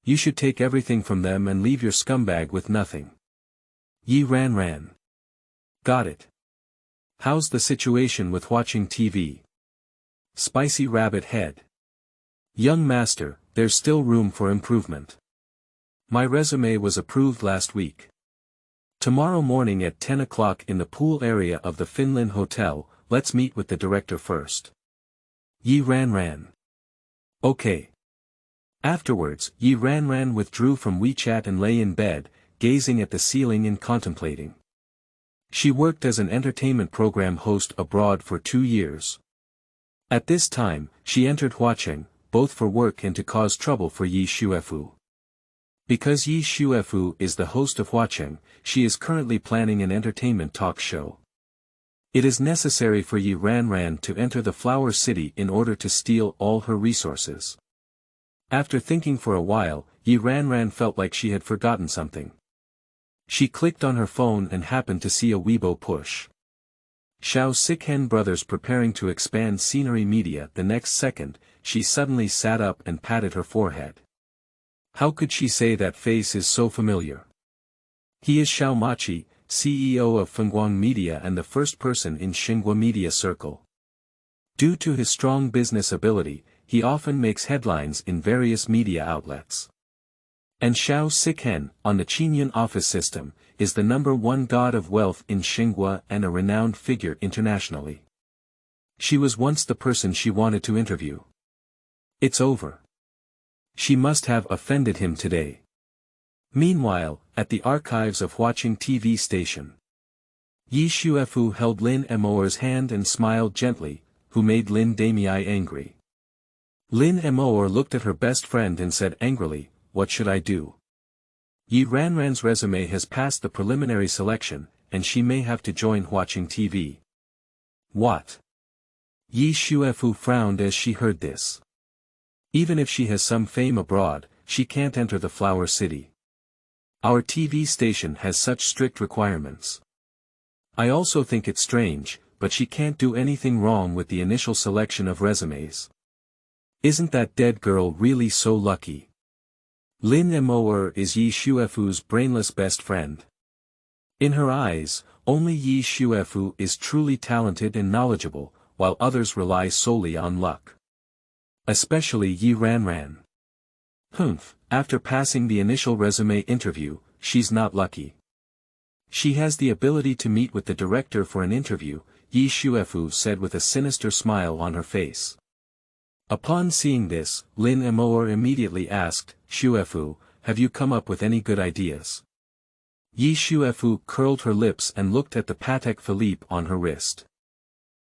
You should take everything from them and leave your scumbag with nothing. Yi Ranran. Got it. How's the situation with watching TV? Spicy Rabbit Head. Young master, there's still room for improvement. My resume was approved last week. Tomorrow morning at 10 o'clock in the pool area of the Finland Hotel, let's meet with the director first. Yi Ranran. Okay. Afterwards, Yi Ranran withdrew from WeChat and lay in bed, gazing at the ceiling and contemplating. She worked as an entertainment program host abroad for 2 years. At this time, she entered Huacheng, both for work and to cause trouble for Yi Shuefu. Because Yi Shuefu is the host of Huacheng, she is currently planning an entertainment talk show. It is necessary for Yi Ranran to enter the Flower City in order to steal all her resources. After thinking for a while, Yi Ranran felt like she had forgotten something. She clicked on her phone and happened to see a Weibo push. Xiao Sikhen brothers preparing to expand Scenery Media. The next second, she suddenly sat up and patted her forehead. How could she say that face is so familiar? He is Xiao Machi, CEO of Fengguang Media and the first person in Xinhua Media Circle. Due to his strong business ability, he often makes headlines in various media outlets. And Xiao Sikhen, on the Qingyun office system, is the #1 god of wealth in Xinhua and a renowned figure internationally. She was once the person she wanted to interview. It's over. She must have offended him today. Meanwhile, at the archives of Huacheng TV station, Yi Shuefu held Lin Emoer's hand and smiled gently, who made Lin Damei angry. Lin Emoer looked at her best friend and said angrily, "What should I do?" Yi Ranran's resume has passed the preliminary selection, and she may have to join Huacheng TV. What? Yi Shuefu frowned as she heard this. Even if she has some fame abroad, she can't enter the Flower City. Our TV station has such strict requirements. I also think it strange, but she can't do anything wrong with the initial selection of resumes. Isn't that dead girl really so lucky? Lin Moer is Yi Shuefu's brainless best friend. In her eyes, only Yi Shuefu is truly talented and knowledgeable, while others rely solely on luck. Especially Yi Ranran. After passing the initial resume interview, she's not lucky. She has the ability to meet with the director for an interview, Yi Shuefu said with a sinister smile on her face. Upon seeing this, Lin Moer immediately asked, Shuefu, have you come up with any good ideas? Yi Shuefu curled her lips and looked at the Patek Philippe on her wrist.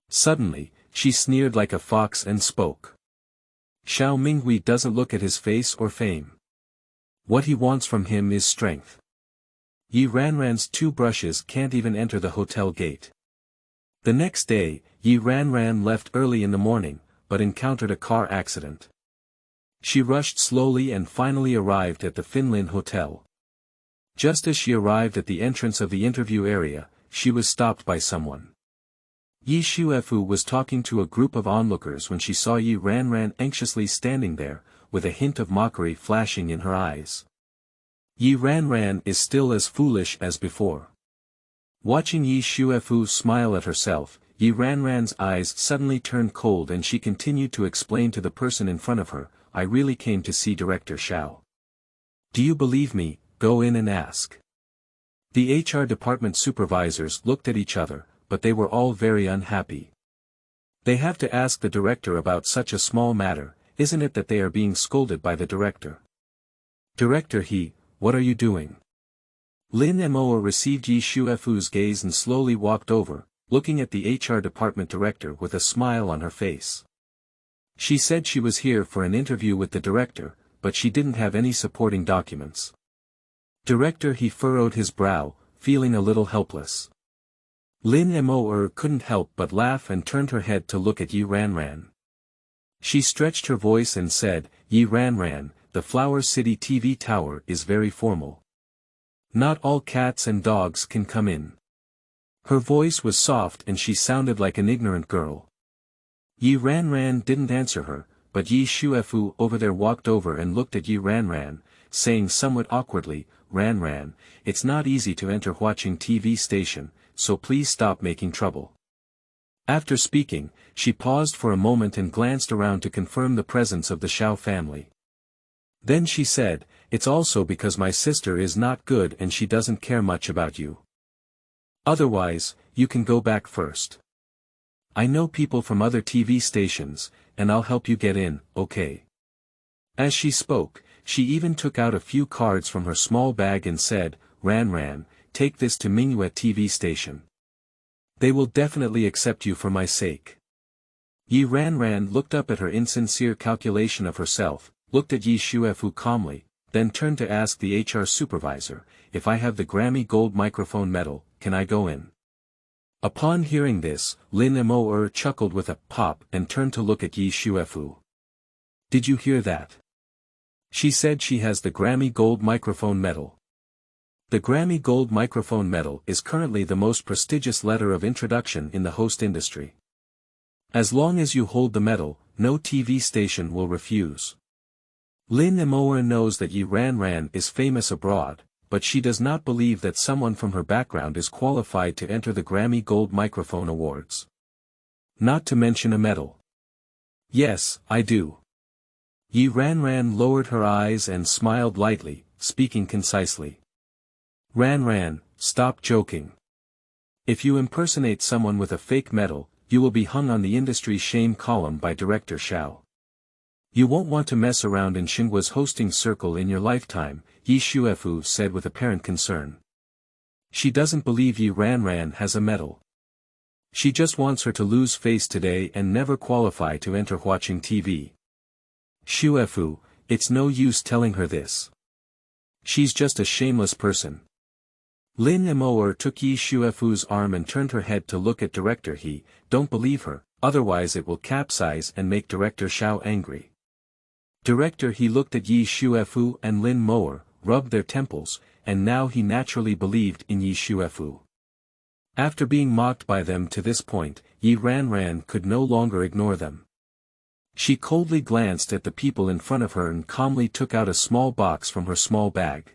Suddenly, she sneered like a fox and spoke. Xiao Minghui doesn't look at his face or fame. What he wants from him is strength. Yi Ranran's 2 brushes can't even enter the hotel gate. The next day, Yi Ranran left early in the morning, but encountered a car accident. She rushed slowly and finally arrived at the Finlin Hotel. Just as she arrived at the entrance of the interview area, she was stopped by someone. Yi Shuefu was talking to a group of onlookers when she saw Yi Ranran anxiously standing there, with a hint of mockery flashing in her eyes. Yi Ranran is still as foolish as before. Watching Yi Shuefu smile at herself, Yi Ranran's eyes suddenly turned cold and she continued to explain to the person in front of her, I really came to see Director Xiao. Do you believe me? Go in and ask. The HR department supervisors looked at each other, but they were all very unhappy. They have to ask the director about such a small matter, isn't it that they are being scolded by the director? Director He, what are you doing? Lin Moer received Yi Shuefu's gaze and slowly walked over, looking at the HR department director with a smile on her face. She said she was here for an interview with the director, but she didn't have any supporting documents. Director He furrowed his brow, feeling a little helpless. Lin Moer couldn't help but laugh and turned her head to look at Yi Ranran. She stretched her voice and said, Yi Ranran, the Flower City TV tower is very formal. Not all cats and dogs can come in. Her voice was soft and she sounded like an ignorant girl. Yi Ranran didn't answer her, but Yi Shuefu over there walked over and looked at Yi Ranran, saying somewhat awkwardly, Ranran, it's not easy to enter watching TV station, so please stop making trouble. After speaking, she paused for a moment and glanced around to confirm the presence of the Xiao family. Then she said, it's also because my sister is not good and she doesn't care much about you. Otherwise, you can go back first. I know people from other TV stations, and I'll help you get in, okay? As she spoke, she even took out a few cards from her small bag and said, Ranran, take this to Mingyue TV station. They will definitely accept you for my sake. Yi Ranran looked up at her insincere calculation of herself, looked at Yi Shuefu calmly, then turned to ask the HR supervisor, if I have the Grammy Gold microphone medal, can I go in? Upon hearing this, Lin Moer chuckled with a pop and turned to look at Yi Shuefu. Did you hear that? She said she has the Grammy Gold microphone medal. The Grammy Gold microphone medal is currently the most prestigious letter of introduction in the host industry. As long as you hold the medal, no TV station will refuse. Lin Moer knows that Yi Ranran is famous abroad, but she does not believe that someone from her background is qualified to enter the Grammy Gold Microphone Awards. Not to mention a medal. Yes, I do. Yi Ranran lowered her eyes and smiled lightly, speaking concisely. Ranran, stop joking. If you impersonate someone with a fake medal, you will be hung on the industry shame column by Director Xiao. You won't want to mess around in Xinghua's hosting circle in your lifetime, Yi Shuefu said with apparent concern. She doesn't believe Yi Ranran has a medal. She just wants her to lose face today and never qualify to enter watching TV. Shuefu, it's no use telling her this. She's just a shameless person. Lin Moer took Yi Shuefu's arm and turned her head to look at Director He, don't believe her, otherwise it will capsize and make Director Xiao angry. Director He looked at Yi Shuefu and Lin Moer, rubbed their temples, and now he naturally believed in Yi Shuefu. After being mocked by them to this point, Yi Ranran could no longer ignore them. She coldly glanced at the people in front of her and calmly took out a small box from her small bag.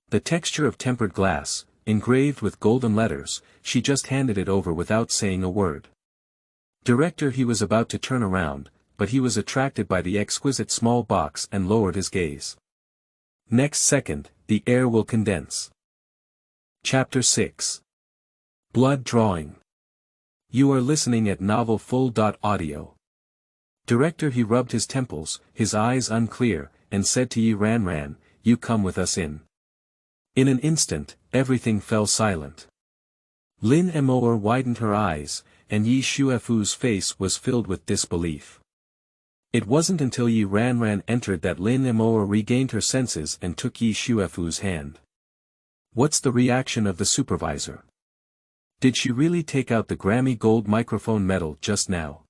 The texture of tempered glass, engraved with golden letters, she just handed it over without saying a word. Director, he was about to turn around, but he was attracted by the exquisite small box and lowered his gaze. Next second, the air will condense. Chapter 6. Blood Drawing. You are listening at Novel Full. Audio. Director, he rubbed his temples, his eyes unclear, and said to Yi Ran, you come with us in. In an instant, everything fell silent. Lin Emoer widened her eyes, and Yi Shuefu's face was filled with disbelief. It wasn't until Yi Ran entered that Lin Emoer regained her senses and took Yi Shuefu's hand. What's the reaction of the supervisor? Did she really take out the Grammy Gold microphone medal just now?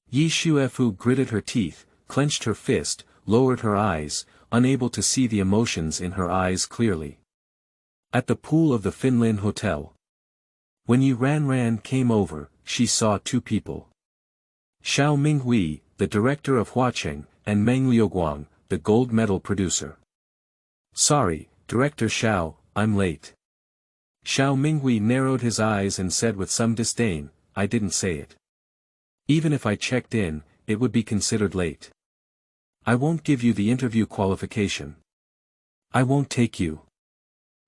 Yi Shuefu gritted her teeth, clenched her fist, lowered her eyes, unable to see the emotions in her eyes clearly. At the pool of the Finlin Hotel. When Yi Ran came over, she saw two people. Xiao Minghui, the director of Huacheng, and Meng Liuguang, the gold medal producer. Sorry, Director Xiao, I'm late. Xiao Minghui narrowed his eyes and said with some disdain, I didn't say it. Even if I checked in, it would be considered late. I won't give you the interview qualification. I won't take you.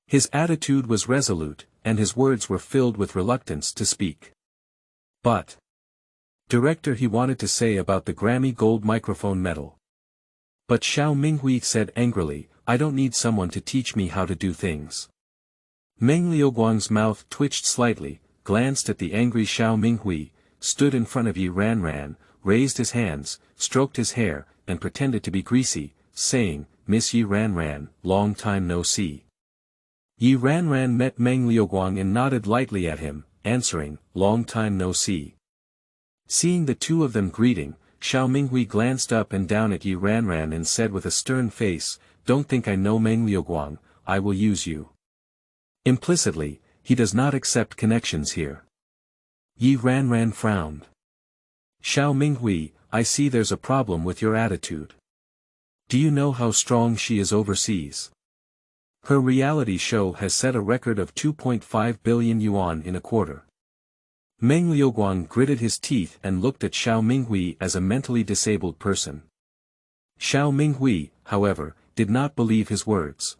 His attitude was resolute, and his words were filled with reluctance to speak. But. Director, he wanted to say about the Grammy Gold microphone medal. But Xiao Minghui said angrily, I don't need someone to teach me how to do things. Meng Liuguang's mouth twitched slightly, glanced at the angry Xiao Minghui, stood in front of Yi Ran, raised his hands, stroked his hair, and pretended to be greasy, saying, Miss Yi Ran, long time no see. Yi Ran met Meng Liuguang and nodded lightly at him, answering, long time no see. Seeing the two of them greeting, Xiao Minghui glanced up and down at Yi Ran and said with a stern face, don't think I know Meng Liuguang, I will use you. Implicitly, he does not accept connections here. Yi Ran frowned. Xiao Minghui, I see there's a problem with your attitude. Do you know how strong she is overseas? Her reality show has set a record of 2.5 billion yuan in a quarter. Meng Liuguang gritted his teeth and looked at Xiao Minghui as a mentally disabled person. Xiao Minghui, however, did not believe his words.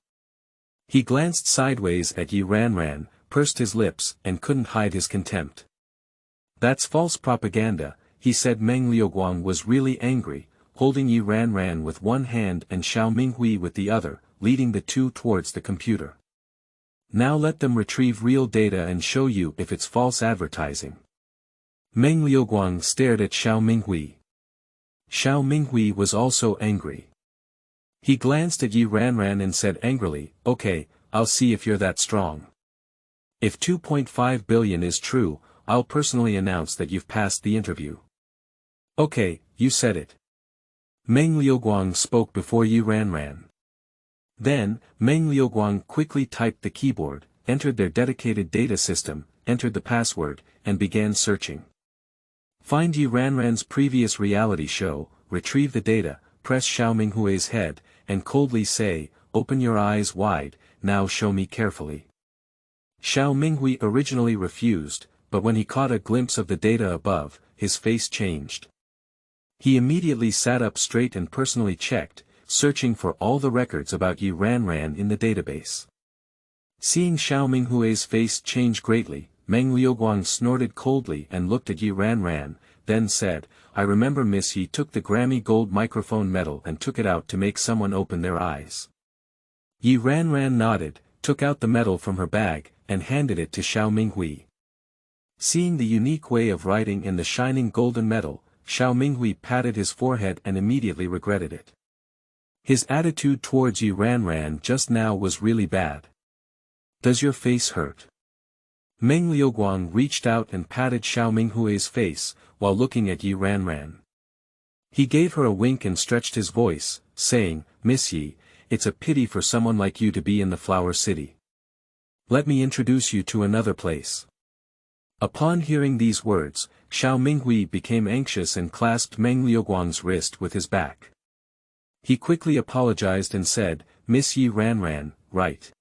He glanced sideways at Yi Ran, pursed his lips and couldn't hide his contempt. That's false propaganda, he said. Meng Liuguang was really angry, holding Yi Ran with one hand and Xiao Minghui with the other, leading the two towards the computer. Now let them retrieve real data and show you if it's false advertising. Meng Liuguang stared at Xiao Minghui. Xiao Minghui was also angry. He glanced at Yi Ran and said angrily, okay, I'll see if you're that strong. If 2.5 billion is true, I'll personally announce that you've passed the interview. Okay, you said it. Meng Liuguang spoke before Yi Ran. Then, Meng Liuguang quickly typed the keyboard, entered their dedicated data system, entered the password, and began searching. Find Yi Ran's previous reality show, retrieve the data, press Xiao Minghui's head, and coldly say, open your eyes wide, now show me carefully. Xiao Minghui originally refused, but when he caught a glimpse of the data above, his face changed. He immediately sat up straight and personally checked, searching for all the records about Yi Ran in the database. Seeing Xiao Minghui's face change greatly, Meng Liuguang snorted coldly and looked at Yi Ran, then said, I remember Miss Yi took the Grammy Gold microphone medal and took it out to make someone open their eyes. Yi Ran nodded, took out the medal from her bag, and handed it to Xiao Minghui. Seeing the unique way of writing in the shining golden medal, Xiao Minghui patted his forehead and immediately regretted it. His attitude towards Yi Ran just now was really bad. Does your face hurt? Meng Liuguang reached out and patted Xiao Minghui's face, while looking at Yi Ran. He gave her a wink and stretched his voice, saying, Miss Yi, it's a pity for someone like you to be in the Flower City. Let me introduce you to another place. Upon hearing these words, Xiao Minghui became anxious and clasped Meng Liuguang's wrist with his back. He quickly apologized and said, "Miss Yi Ranran, right.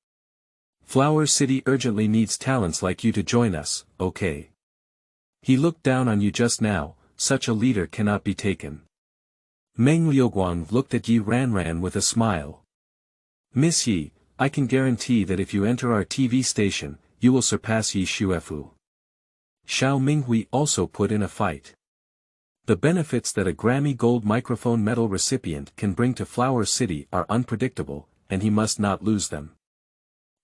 Flower City urgently needs talents like you to join us, okay? He looked down on you just now, such a leader cannot be taken." Meng Liuguang looked at Yi Ranran with a smile. "Miss Yi, I can guarantee that if you enter our TV station, you will surpass Yi Xuefu." Xiao Minghui also put in a fight. The benefits that a Grammy Gold microphone medal recipient can bring to Flower City are unpredictable, and he must not lose them.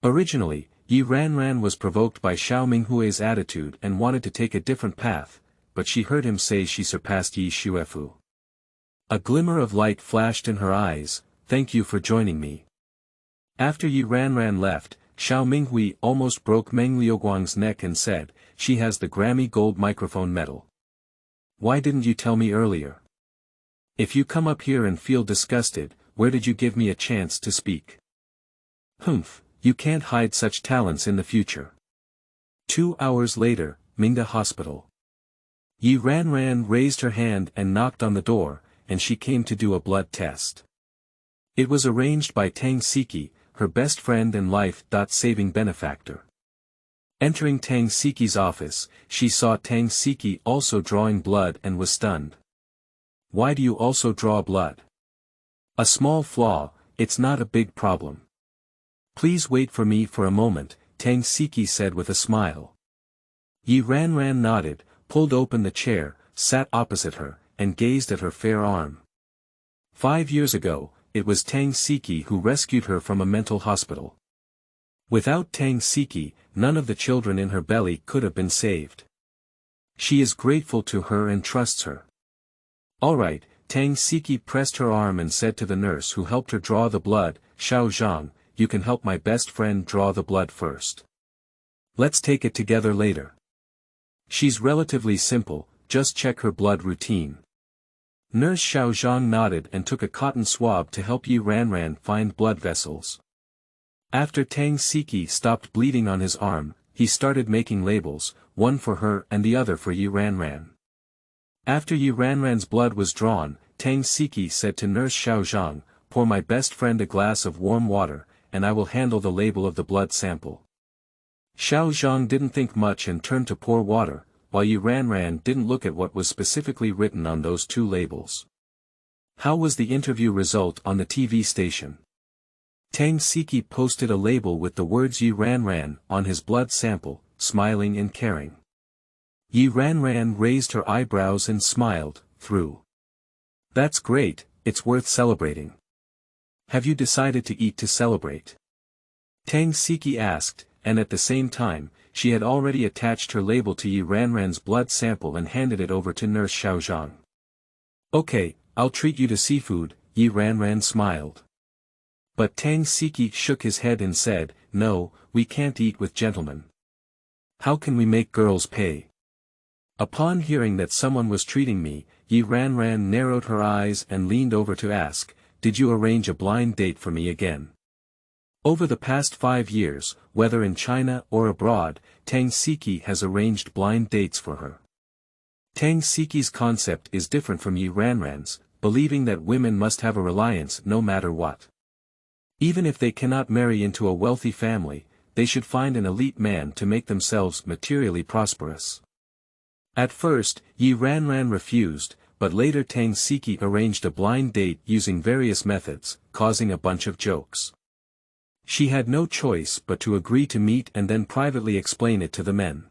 Originally, Yi Ranran was provoked by Xiao Minghui's attitude and wanted to take a different path, but she heard him say she surpassed Yi Xuefu. A glimmer of light flashed in her eyes. "Thank you for joining me." After Yi Ranran left, Xiao Minghui almost broke Meng Liuguang's neck and said, "She has the Grammy Gold microphone medal. Why didn't you tell me earlier? If you come up here and feel disgusted, where did you give me a chance to speak? Humph, you can't hide such talents in the future." 2 hours later, Mingda Hospital. Yi Ranran raised her hand and knocked on the door, and she came to do a blood test. It was arranged by Tang Siki, her best friend and life-saving benefactor. Entering Tang Siki's office, she saw Tang Siki also drawing blood and was stunned. "Why do you also draw blood?" "A small flaw, it's not a big problem." "Please wait for me for a moment," Tang Siki said with a smile. Yi Ranran nodded, pulled open the chair, sat opposite her, and gazed at her fair arm. 5 years ago, it was Tang Siki who rescued her from a mental hospital. Without Tang Siki, none of the children in her belly could have been saved. She is grateful to her and trusts her. "All right," Tang Siki pressed her arm and said to the nurse who helped her draw the blood, "Xiao Zhang, you can help my best friend draw the blood first. Let's take it together later. She's relatively simple, just check her blood routine." Nurse Xiao Zhang nodded and took a cotton swab to help Yi Ranran find blood vessels. After Tang Siki stopped bleeding on his arm, he started making labels, one for her and the other for Yi Ranran. After Yi Ranran's blood was drawn, Tang Siki said to Nurse Xiao Zhang, "Pour my best friend a glass of warm water, and I will handle the label of the blood sample." Xiao Zhang didn't think much and turned to pour water, while Yi Ranran didn't look at what was specifically written on those 2 labels. "How was the interview result on the TV station?" Tang Siki posted a label with the words Yi Ranran on his blood sample, smiling and caring. Yi Ranran raised her eyebrows and smiled, through. "That's great, it's worth celebrating. Have you decided to eat to celebrate?" Tang Siki asked, and at the same time, she had already attached her label to Yi Ranran's blood sample and handed it over to Nurse Xiao Zhang. "Okay, I'll treat you to seafood," Yi Ranran smiled. But Tang Siki shook his head and said, "No, we can't eat with gentlemen. How can we make girls pay?" Upon hearing that someone was treating me, Yi Ranran narrowed her eyes and leaned over to ask, "Did you arrange a blind date for me again?" Over the past 5 years, whether in China or abroad, Tang Siki has arranged blind dates for her. Tang Siki's concept is different from Yi Ranran's, believing that women must have a reliance no matter what. Even if they cannot marry into a wealthy family, they should find an elite man to make themselves materially prosperous. At first, Yi Ranran refused, but later Tang Siki arranged a blind date using various methods, causing a bunch of jokes. She had no choice but to agree to meet and then privately explain it to the men.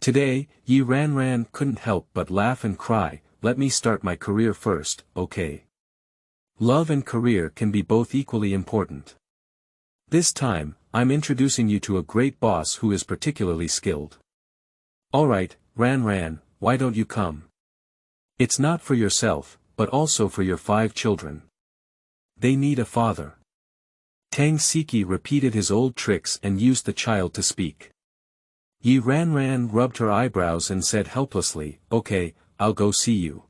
Today, Yi Ranran couldn't help but laugh and cry, "Let me start my career first, okay? Love and career can be both equally important. This time, I'm introducing you to a great boss who is particularly skilled. Alright, Ranran, why don't you come? It's not for yourself, but also for your 5 children. They need a father." Tang Siki repeated his old tricks and used the child to speak. Yi Ranran rubbed her eyebrows and said helplessly, "Okay, I'll go see you."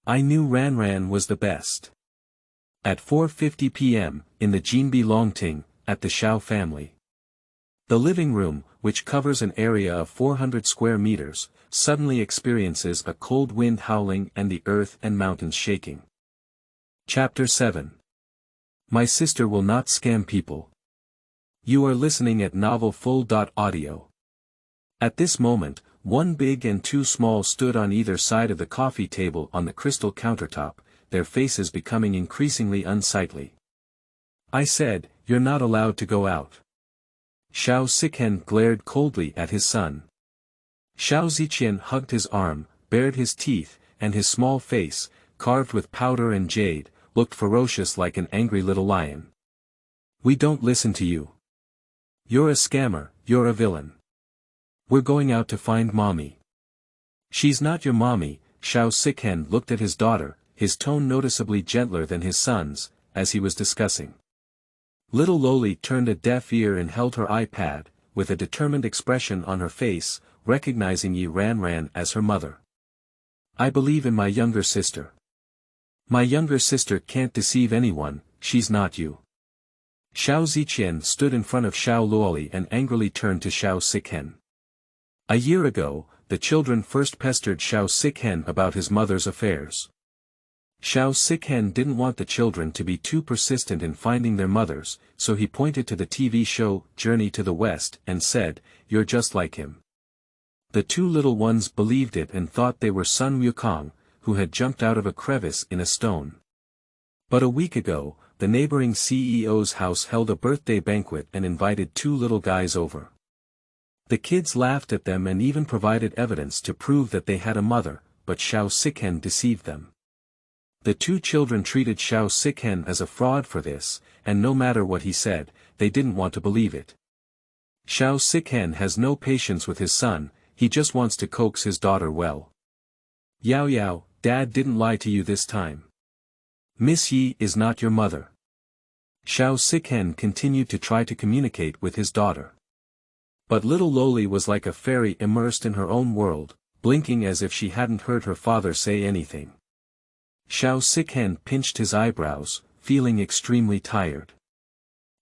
I knew Ranran was the best. At 4:50 p.m., in the Jinbi Longting, at the Xiao family. The living room, which covers an area of 400 square meters, suddenly experiences a cold wind howling and the earth and mountains shaking. Chapter 7. My sister will not scam people. You are listening at Novel Full.audio. At this moment, one big and two small stood on either side of the coffee table on the crystal countertop, their faces becoming increasingly unsightly. I said, "You're not allowed to go out." Xiao Siken glared coldly at his son. Xiao Ziqian hugged his arm, bared his teeth, and his small face, carved with powder and jade, looked ferocious like an angry little lion. "We don't listen to you. You're a scammer, you're a villain. We're going out to find mommy." "She's not your mommy." Xiao Siken looked at his daughter, his tone noticeably gentler than his son's, as he was discussing. Little Loli turned a deaf ear and held her iPad, with a determined expression on her face, recognizing Yi Ranran as her mother. "I believe in my younger sister. My younger sister can't deceive anyone, she's not you." Xiao Ziqian stood in front of Xiao Luoli and angrily turned to Xiao Siken. A year ago, the children first pestered Xiao Siken about his mother's affairs. Xiao Siken didn't want the children to be too persistent in finding their mothers, so he pointed to the TV show, Journey to the West, and said, "You're just like him." The two little ones believed it and thought they were Sun Wukong, who had jumped out of a crevice in a stone. But a week ago, the neighboring CEO's house held a birthday banquet and invited two little guys over. The kids laughed at them and even provided evidence to prove that they had a mother, but Xiao Siken deceived them. The two children treated Xiao Siken as a fraud for this, and no matter what he said, they didn't want to believe it. Xiao Siken has no patience with his son, he just wants to coax his daughter well. "Yao Yao, Dad didn't lie to you this time. Miss Yi is not your mother." Xiao Siken continued to try to communicate with his daughter. But little Loli was like a fairy immersed in her own world, blinking as if she hadn't heard her father say anything. Xiao Siken pinched his eyebrows, feeling extremely tired.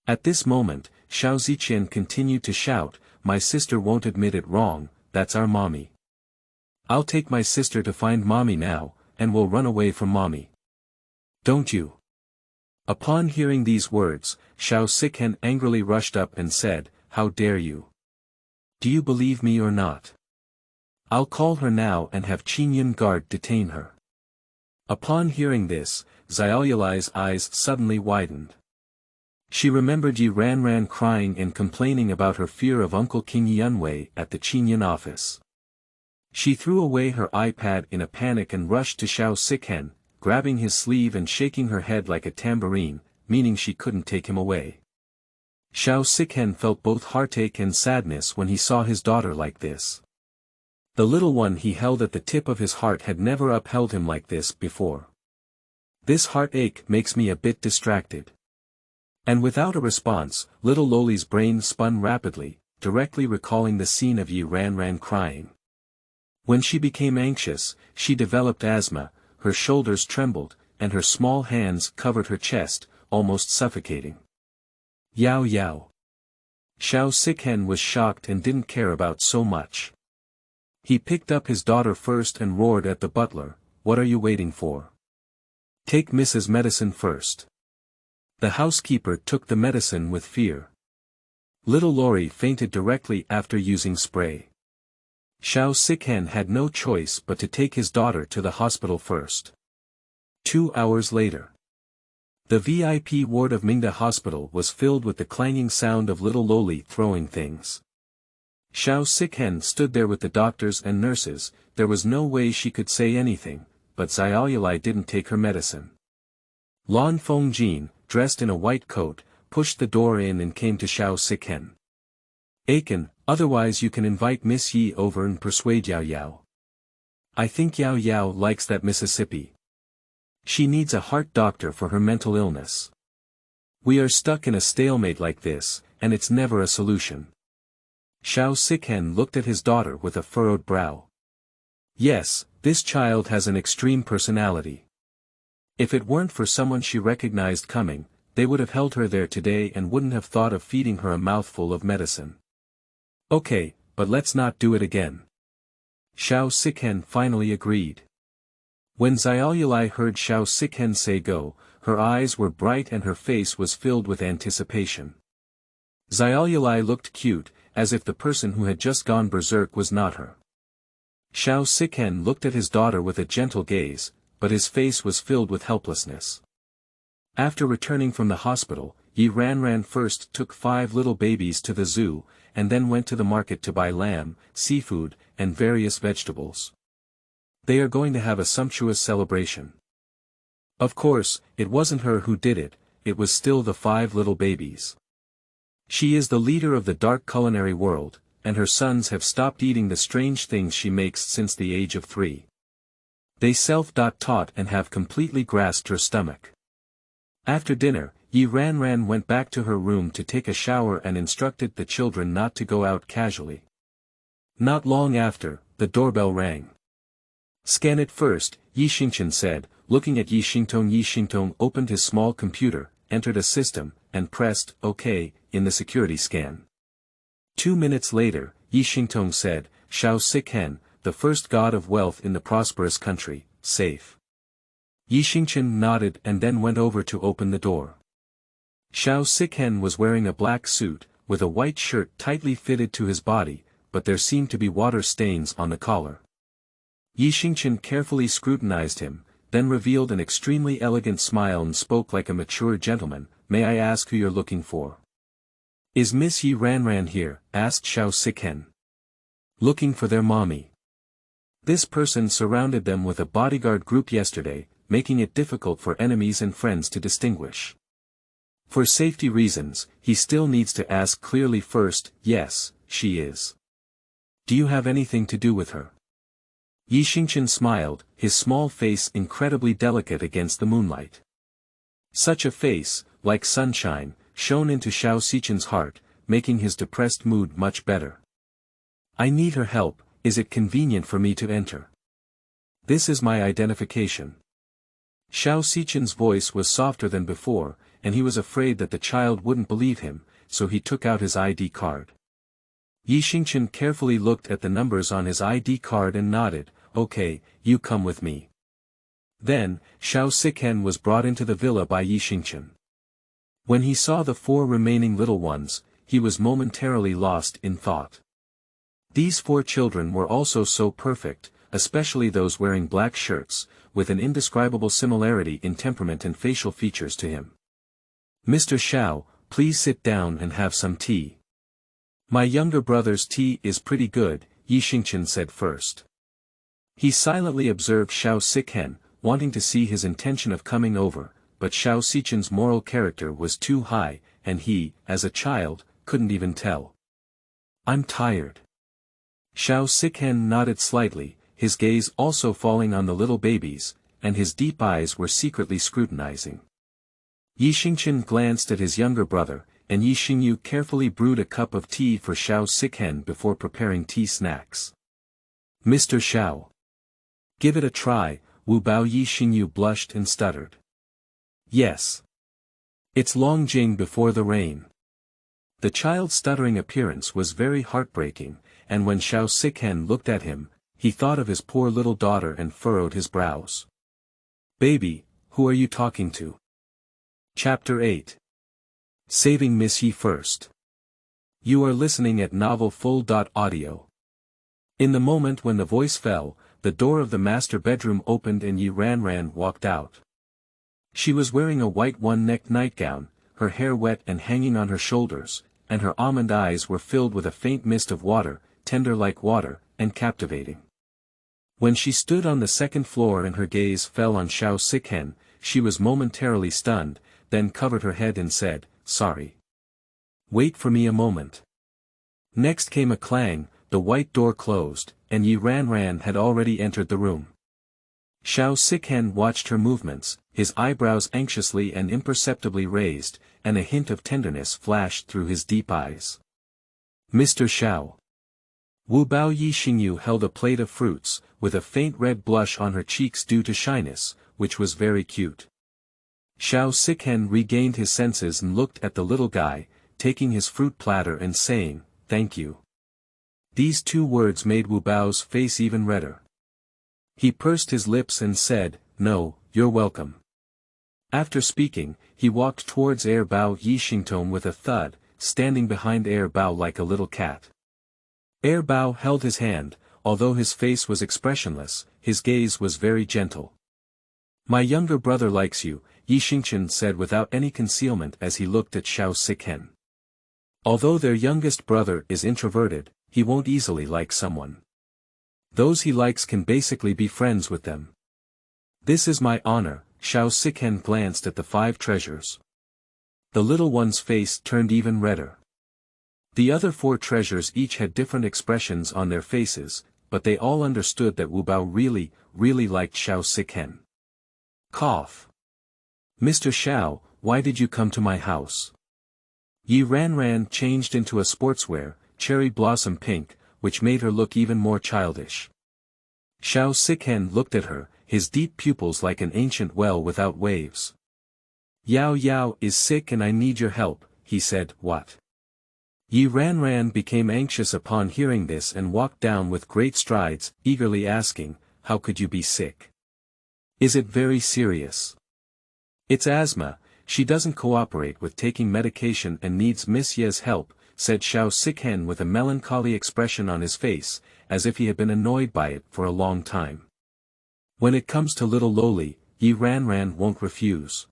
At this moment, Xiao Ziqian continued to shout, "My sister won't admit it wrong, that's our mommy. I'll take my sister to find mommy now, and we'll run away from mommy. Don't you?" Upon hearing these words, Xiao Siken angrily rushed up and said, "How dare you? Do you believe me or not? I'll call her now and have Qingyun guard detain her." Upon hearing this, Xiaoyulai's eyes suddenly widened. She remembered Yi Ranran crying and complaining about her fear of Uncle King Yunwei at the Qingyun office. She threw away her iPad in a panic and rushed to Xiao Siken, grabbing his sleeve and shaking her head like a tambourine, meaning she couldn't take him away. Xiao Siken felt both heartache and sadness when he saw his daughter like this. The little one he held at the tip of his heart had never upheld him like this before. "This heartache makes me a bit distracted." And without a response, little Loli's brain spun rapidly, directly recalling the scene of Yi Ranran crying. When she became anxious, she developed asthma, her shoulders trembled, and her small hands covered her chest, almost suffocating. "Yao Yao." Xiao Siken was shocked and didn't care about so much. He picked up his daughter first and roared at the butler, "What are you waiting for? Take Mrs. Medicine first." The housekeeper took the medicine with fear. Little Lori fainted directly after using spray. Xiao Siken had no choice but to take his daughter to the hospital first. 2 hours later. The VIP ward of Mingda Hospital was filled with the clanging sound of little Loli throwing things. Xiao Siken stood there with the doctors and nurses, there was no way she could say anything, but Xiaoyulai didn't take her medicine. Lan Fengjin, dressed in a white coat, pushed the door in and came to Xiao Siken. "Aiken, otherwise you can invite Miss Yi over and persuade Yao Yao. I think Yao Yao likes that Mississippi. She needs a heart doctor for her mental illness. We are stuck in a stalemate like this, and it's never a solution." Xiao Siken looked at his daughter with a furrowed brow. Yes, this child has an extreme personality. If it weren't for someone she recognized coming, they would have held her there today and wouldn't have thought of feeding her a mouthful of medicine. Okay, but let's not do it again. Xiao Sikhen finally agreed. When Xiaoyulai heard Xiao Sikhen say go, her eyes were bright and her face was filled with anticipation. Xiaoyulai looked cute, as if the person who had just gone berserk was not her. Xiao Sikhen looked at his daughter with a gentle gaze, but his face was filled with helplessness. After returning from the hospital, Yi Ranran first took 5 little babies to the zoo, and then went to the market to buy lamb, seafood, and various vegetables. They are going to have a sumptuous celebration. Of course, it wasn't her who did it, it was still the 5 little babies. She is the leader of the dark culinary world, and her sons have stopped eating the strange things she makes since the age of 3. They self-taught and have completely grasped her stomach. After dinner, Yi Ranran went back to her room to take a shower and instructed the children not to go out casually. Not long after, the doorbell rang. Scan it first, Yi Xingchen said, looking at Yi Xingtong. Yi Xingtong opened his small computer, entered a system, and pressed OK in the security scan. 2 minutes later, Yi Xingtong said, Xiao Sikhen, the first god of wealth in the prosperous country, safe. Yi Xingchen nodded and then went over to open the door. Xiao Sikhen was wearing a black suit, with a white shirt tightly fitted to his body, but there seemed to be water stains on the collar. Yi Xingchen carefully scrutinized him, then revealed an extremely elegant smile and spoke like a mature gentleman. May I ask who you're looking for? Is Miss Yi Ranran here? Asked Xiao Sikhen. Looking for their mommy. This person surrounded them with a bodyguard group yesterday, making it difficult for enemies and friends to distinguish. For safety reasons, he still needs to ask clearly first. Yes, she is. Do you have anything to do with her? Yi Xingchen smiled, his small face incredibly delicate against the moonlight. Such a face, like sunshine, shone into Xiao Sikhen's heart, making his depressed mood much better. I need her help. Is it convenient for me to enter? This is my identification. Xiao Sikhen's voice was softer than before, and he was afraid that the child wouldn't believe him, so he took out his ID card. Yi Xingchen carefully looked at the numbers on his ID card and nodded. Okay, you come with me. Then, Xiao Sikhen was brought into the villa by Yi Xingchen. When he saw the 4 remaining little ones, he was momentarily lost in thought. These 4 children were also so perfect, especially those wearing black shirts, with an indescribable similarity in temperament and facial features to him. Mr. Xiao, please sit down and have some tea. My younger brother's tea is pretty good, Yi Xingchen said first. He silently observed Xiao Sikhen, wanting to see his intention of coming over, but Xiao Sikhen's moral character was too high, and he, as a child, couldn't even tell. I'm tired. Xiao Sikhen nodded slightly, his gaze also falling on the little babies, and his deep eyes were secretly scrutinizing. Yi Xingchen glanced at his younger brother, and Yi Xingyu carefully brewed a cup of tea for Xiao Sikhen before preparing tea snacks. Mr. Xiao. Give it a try. Wu Bao. Yi Xingyu blushed and stuttered. Yes. It's Longjing before the rain. The child's stuttering appearance was very heartbreaking, and when Xiao Sikhen looked at him, he thought of his poor little daughter and furrowed his brows. Baby, who are you talking to? Chapter 8. Saving Miss Yi first. You are listening at Novel Full.audio. In the moment when the voice fell, the door of the master bedroom opened and Yi Ranran walked out. She was wearing a white one-necked nightgown, her hair wet and hanging on her shoulders, and her almond eyes were filled with a faint mist of water, tender like water, and captivating. When she stood on the second floor and her gaze fell on Xiao Sikhen, she was momentarily stunned, then covered her head and said, Sorry. Wait for me a moment. Next came a clang, the white door closed, and Yi Ranran had already entered the room. Xiao Sikhen watched her movements, his eyebrows anxiously and imperceptibly raised, and a hint of tenderness flashed through his deep eyes. Mr. Xiao. Wu Bao. Yi Xingyu held a plate of fruits, with a faint red blush on her cheeks due to shyness, which was very cute. Xiao Sikhen regained his senses and looked at the little guy, taking his fruit platter and saying, Thank you. These two words made Wu Bao's face even redder. He pursed his lips and said, "No, you're welcome." After speaking, he walked towards Air Bao Yixingtong with a thud, standing behind Air Bao like a little cat. Air Bao held his hand, although his face was expressionless, his gaze was very gentle. "My younger brother likes you," Yixingchen said without any concealment as he looked at Xiao Siken. Although their youngest brother is introverted, he won't easily like someone. Those he likes can basically be friends with them. "This is my honor," Xiao Siken glanced at the 5 treasures. The little one's face turned even redder. The other 4 treasures each had different expressions on their faces, but they all understood that Wu Bao really liked Xiao Siken. Cough. "Mr. Xiao, why did you come to my house?" Yi Ranran changed into a sportswear, cherry blossom pink, which made her look even more childish. Xiao Siken looked at her, his deep pupils like an ancient well without waves. "Yao Yao is sick and I need your help," he said. "What?" Yi Ranran became anxious upon hearing this and walked down with great strides, eagerly asking, "How could you be sick? Is it very serious?" "It's asthma, she doesn't cooperate with taking medication and needs Miss Ye's help," said Xiao Siken with a melancholy expression on his face, as if he had been annoyed by it for a long time. When it comes to little Loli, Yi Ranran won't refuse.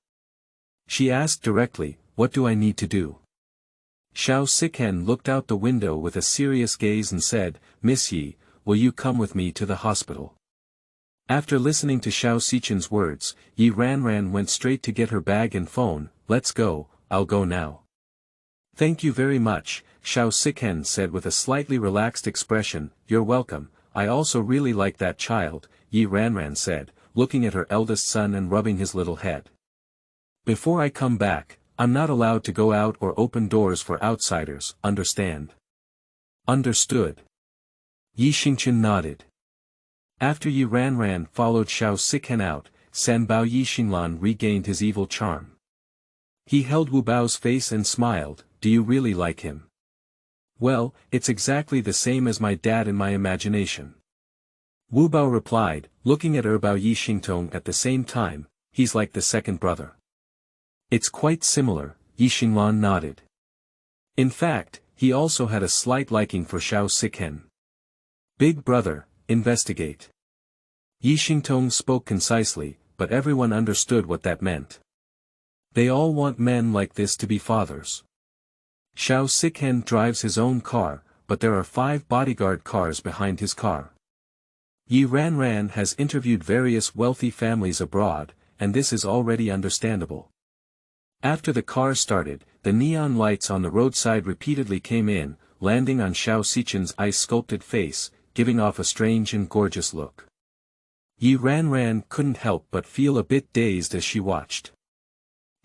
She asked directly, "What do I need to do?" Xiao Siken looked out the window with a serious gaze and said, "Miss Yi, will you come with me to the hospital?" After listening to Xiao Sichen's words, Yi Ranran went straight to get her bag and phone. "Let's go, I'll go now." "Thank you very much," Xiao Siken said with a slightly relaxed expression. "You're welcome, I also really like that child," Yi Ranran said, looking at her eldest son and rubbing his little head. "Before I come back, I'm not allowed to go out or open doors for outsiders, understand?" "Understood." Yi Xingchen nodded. After Yi Ranran followed Xiao Siken out, Sanbao Yixinglan regained his evil charm. He held Wu Bao's face and smiled. "Do you really like him?" "Well, it's exactly the same as my dad in my imagination." Wu Bao replied, looking at Bao Yixingtong at the same time, "He's like the second brother." "It's quite similar," Yixinglan nodded. In fact, he also had a slight liking for Xiao Siken. "Big brother, investigate." Yixingtong spoke concisely, but everyone understood what that meant. They all want men like this to be fathers. Xiao Siken drives his own car, but there are 5 bodyguard cars behind his car. Yi Ranran has interviewed various wealthy families abroad, and this is already understandable. After the car started, the neon lights on the roadside repeatedly came in, landing on Xiao Sichen's ice-sculpted face, giving off a strange and gorgeous look. Yi Ranran couldn't help but feel a bit dazed as she watched.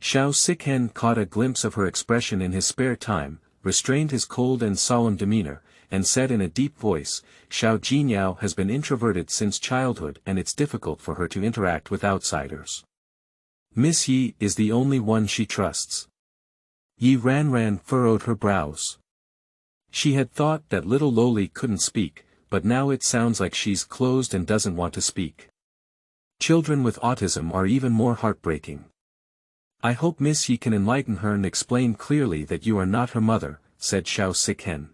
Xiao Siken caught a glimpse of her expression in his spare time, restrained his cold and solemn demeanor, and said in a deep voice, "Xiao Jinyao has been introverted since childhood and it's difficult for her to interact with outsiders. Miss Yi is the only one she trusts." Yi Ranran furrowed her brows. She had thought that little Loli couldn't speak, but now it sounds like she's closed and doesn't want to speak. Children with autism are even more heartbreaking. "I hope Miss Yi can enlighten her and explain clearly that you are not her mother," said Xiao Siken.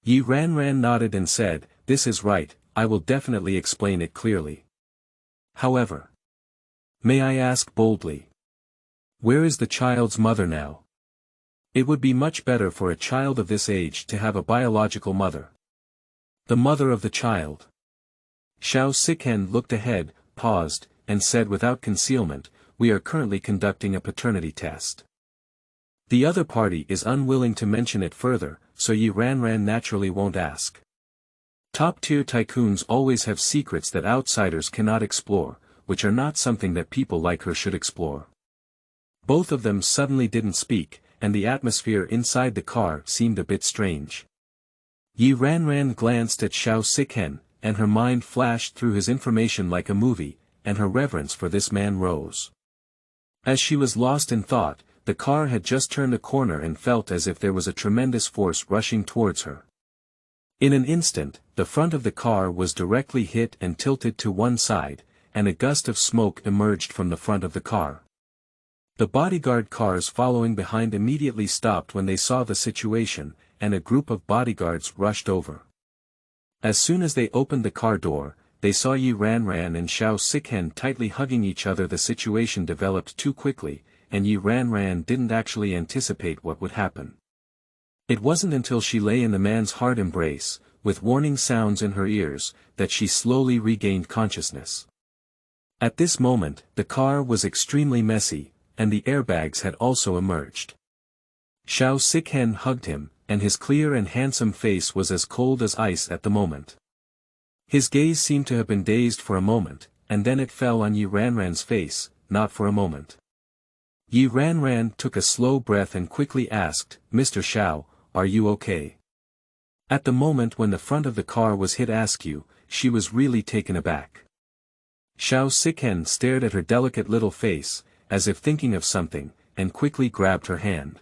Yi Ranran nodded and said, "This is right, I will definitely explain it clearly. However, may I ask boldly, where is the child's mother now? It would be much better for a child of this age to have a biological mother." "The mother of the child." Xiao Siken looked ahead, paused, and said without concealment, "We are currently conducting a paternity test." The other party is unwilling to mention it further, so Yi Ranran naturally won't ask. Top-tier tycoons always have secrets that outsiders cannot explore, which are not something that people like her should explore. Both of them suddenly didn't speak, and the atmosphere inside the car seemed a bit strange. Yi Ranran glanced at Xiao Siken, and her mind flashed through his information like a movie, and her reverence for this man rose. As she was lost in thought, the car had just turned a corner and felt as if there was a tremendous force rushing towards her. In an instant, the front of the car was directly hit and tilted to one side, and a gust of smoke emerged from the front of the car. The bodyguard cars following behind immediately stopped when they saw the situation, and a group of bodyguards rushed over. As soon as they opened the car door, they saw Yi Ranran and Xiao Sikhen tightly hugging each other. The situation developed too quickly, and Yi Ranran didn't actually anticipate what would happen. It wasn't until she lay in the man's hard embrace, with warning sounds in her ears, that she slowly regained consciousness. At this moment, the car was extremely messy, and the airbags had also emerged. Xiao Sikhen hugged him, and his clear and handsome face was as cold as ice at the moment. His gaze seemed to have been dazed for a moment, and then it fell on Yi Ranran's face, not for a moment. Yi Ranran took a slow breath and quickly asked, "Mr. Xiao, are you okay?" At the moment when the front of the car was hit askew, she was really taken aback. Xiao Sikhen stared at her delicate little face, as if thinking of something, and quickly grabbed her hand.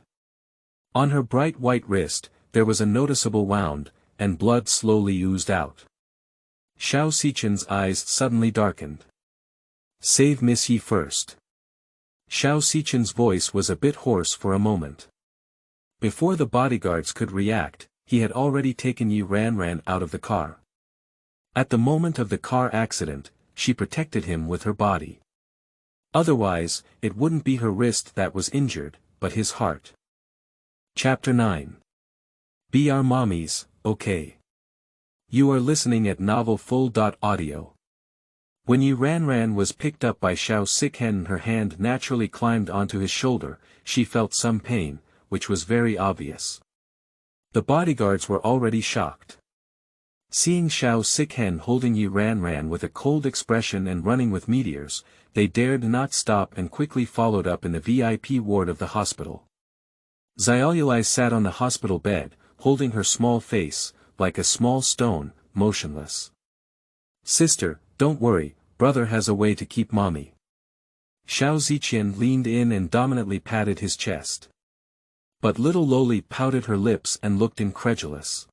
On her bright white wrist, there was a noticeable wound, and blood slowly oozed out. Xiao Sichen's eyes suddenly darkened. "Save Miss Yi first." Xiao Sichen's voice was a bit hoarse for a moment. Before the bodyguards could react, he had already taken Yi Ranran out of the car. At the moment of the car accident, she protected him with her body. Otherwise, it wouldn't be her wrist that was injured, but his heart. Chapter 9. Be Our Mommies, okay? You are listening at novelfull.audio. When Yi Ranran was picked up by Xiao Sikhen, her hand naturally climbed onto his shoulder. She felt some pain, which was very obvious. The bodyguards were already shocked. Seeing Xiao Sikhen holding Yi Ranran with a cold expression and running with meteors, they dared not stop and quickly followed up in the VIP ward of the hospital. Xiaolulai sat on the hospital bed, holding her small face, like a small stone, motionless. "Sister, don't worry, brother has a way to keep mommy." Xiao Ziqian leaned in and dominantly patted his chest. But little Loli pouted her lips and looked incredulous.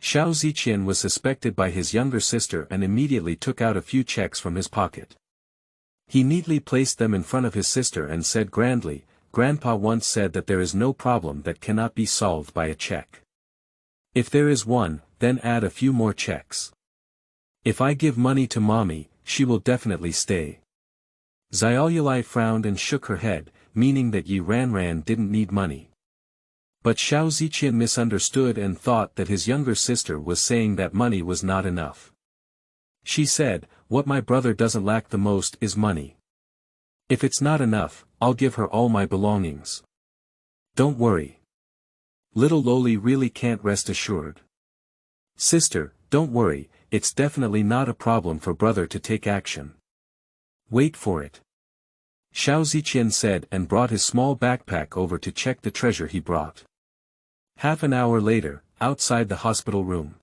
Xiao Ziqian was suspected by his younger sister and immediately took out a few checks from his pocket. He neatly placed them in front of his sister and said grandly, "Grandpa once said that there is no problem that cannot be solved by a check. If there is one, then add a few more checks. If I give money to mommy, she will definitely stay." Xiaolulai frowned and shook her head, meaning that Yi Ranran didn't need money. But Xiao Ziqian misunderstood and thought that his younger sister was saying that money was not enough. She said, "What my brother doesn't lack the most is money. If it's not enough, I'll give her all my belongings. Don't worry." Little Loli really can't rest assured. "Sister, don't worry, it's definitely not a problem for brother to take action. Wait for it." Xiao Ziqian said and brought his small backpack over to check the treasure he brought. Half an hour later, outside the hospital room.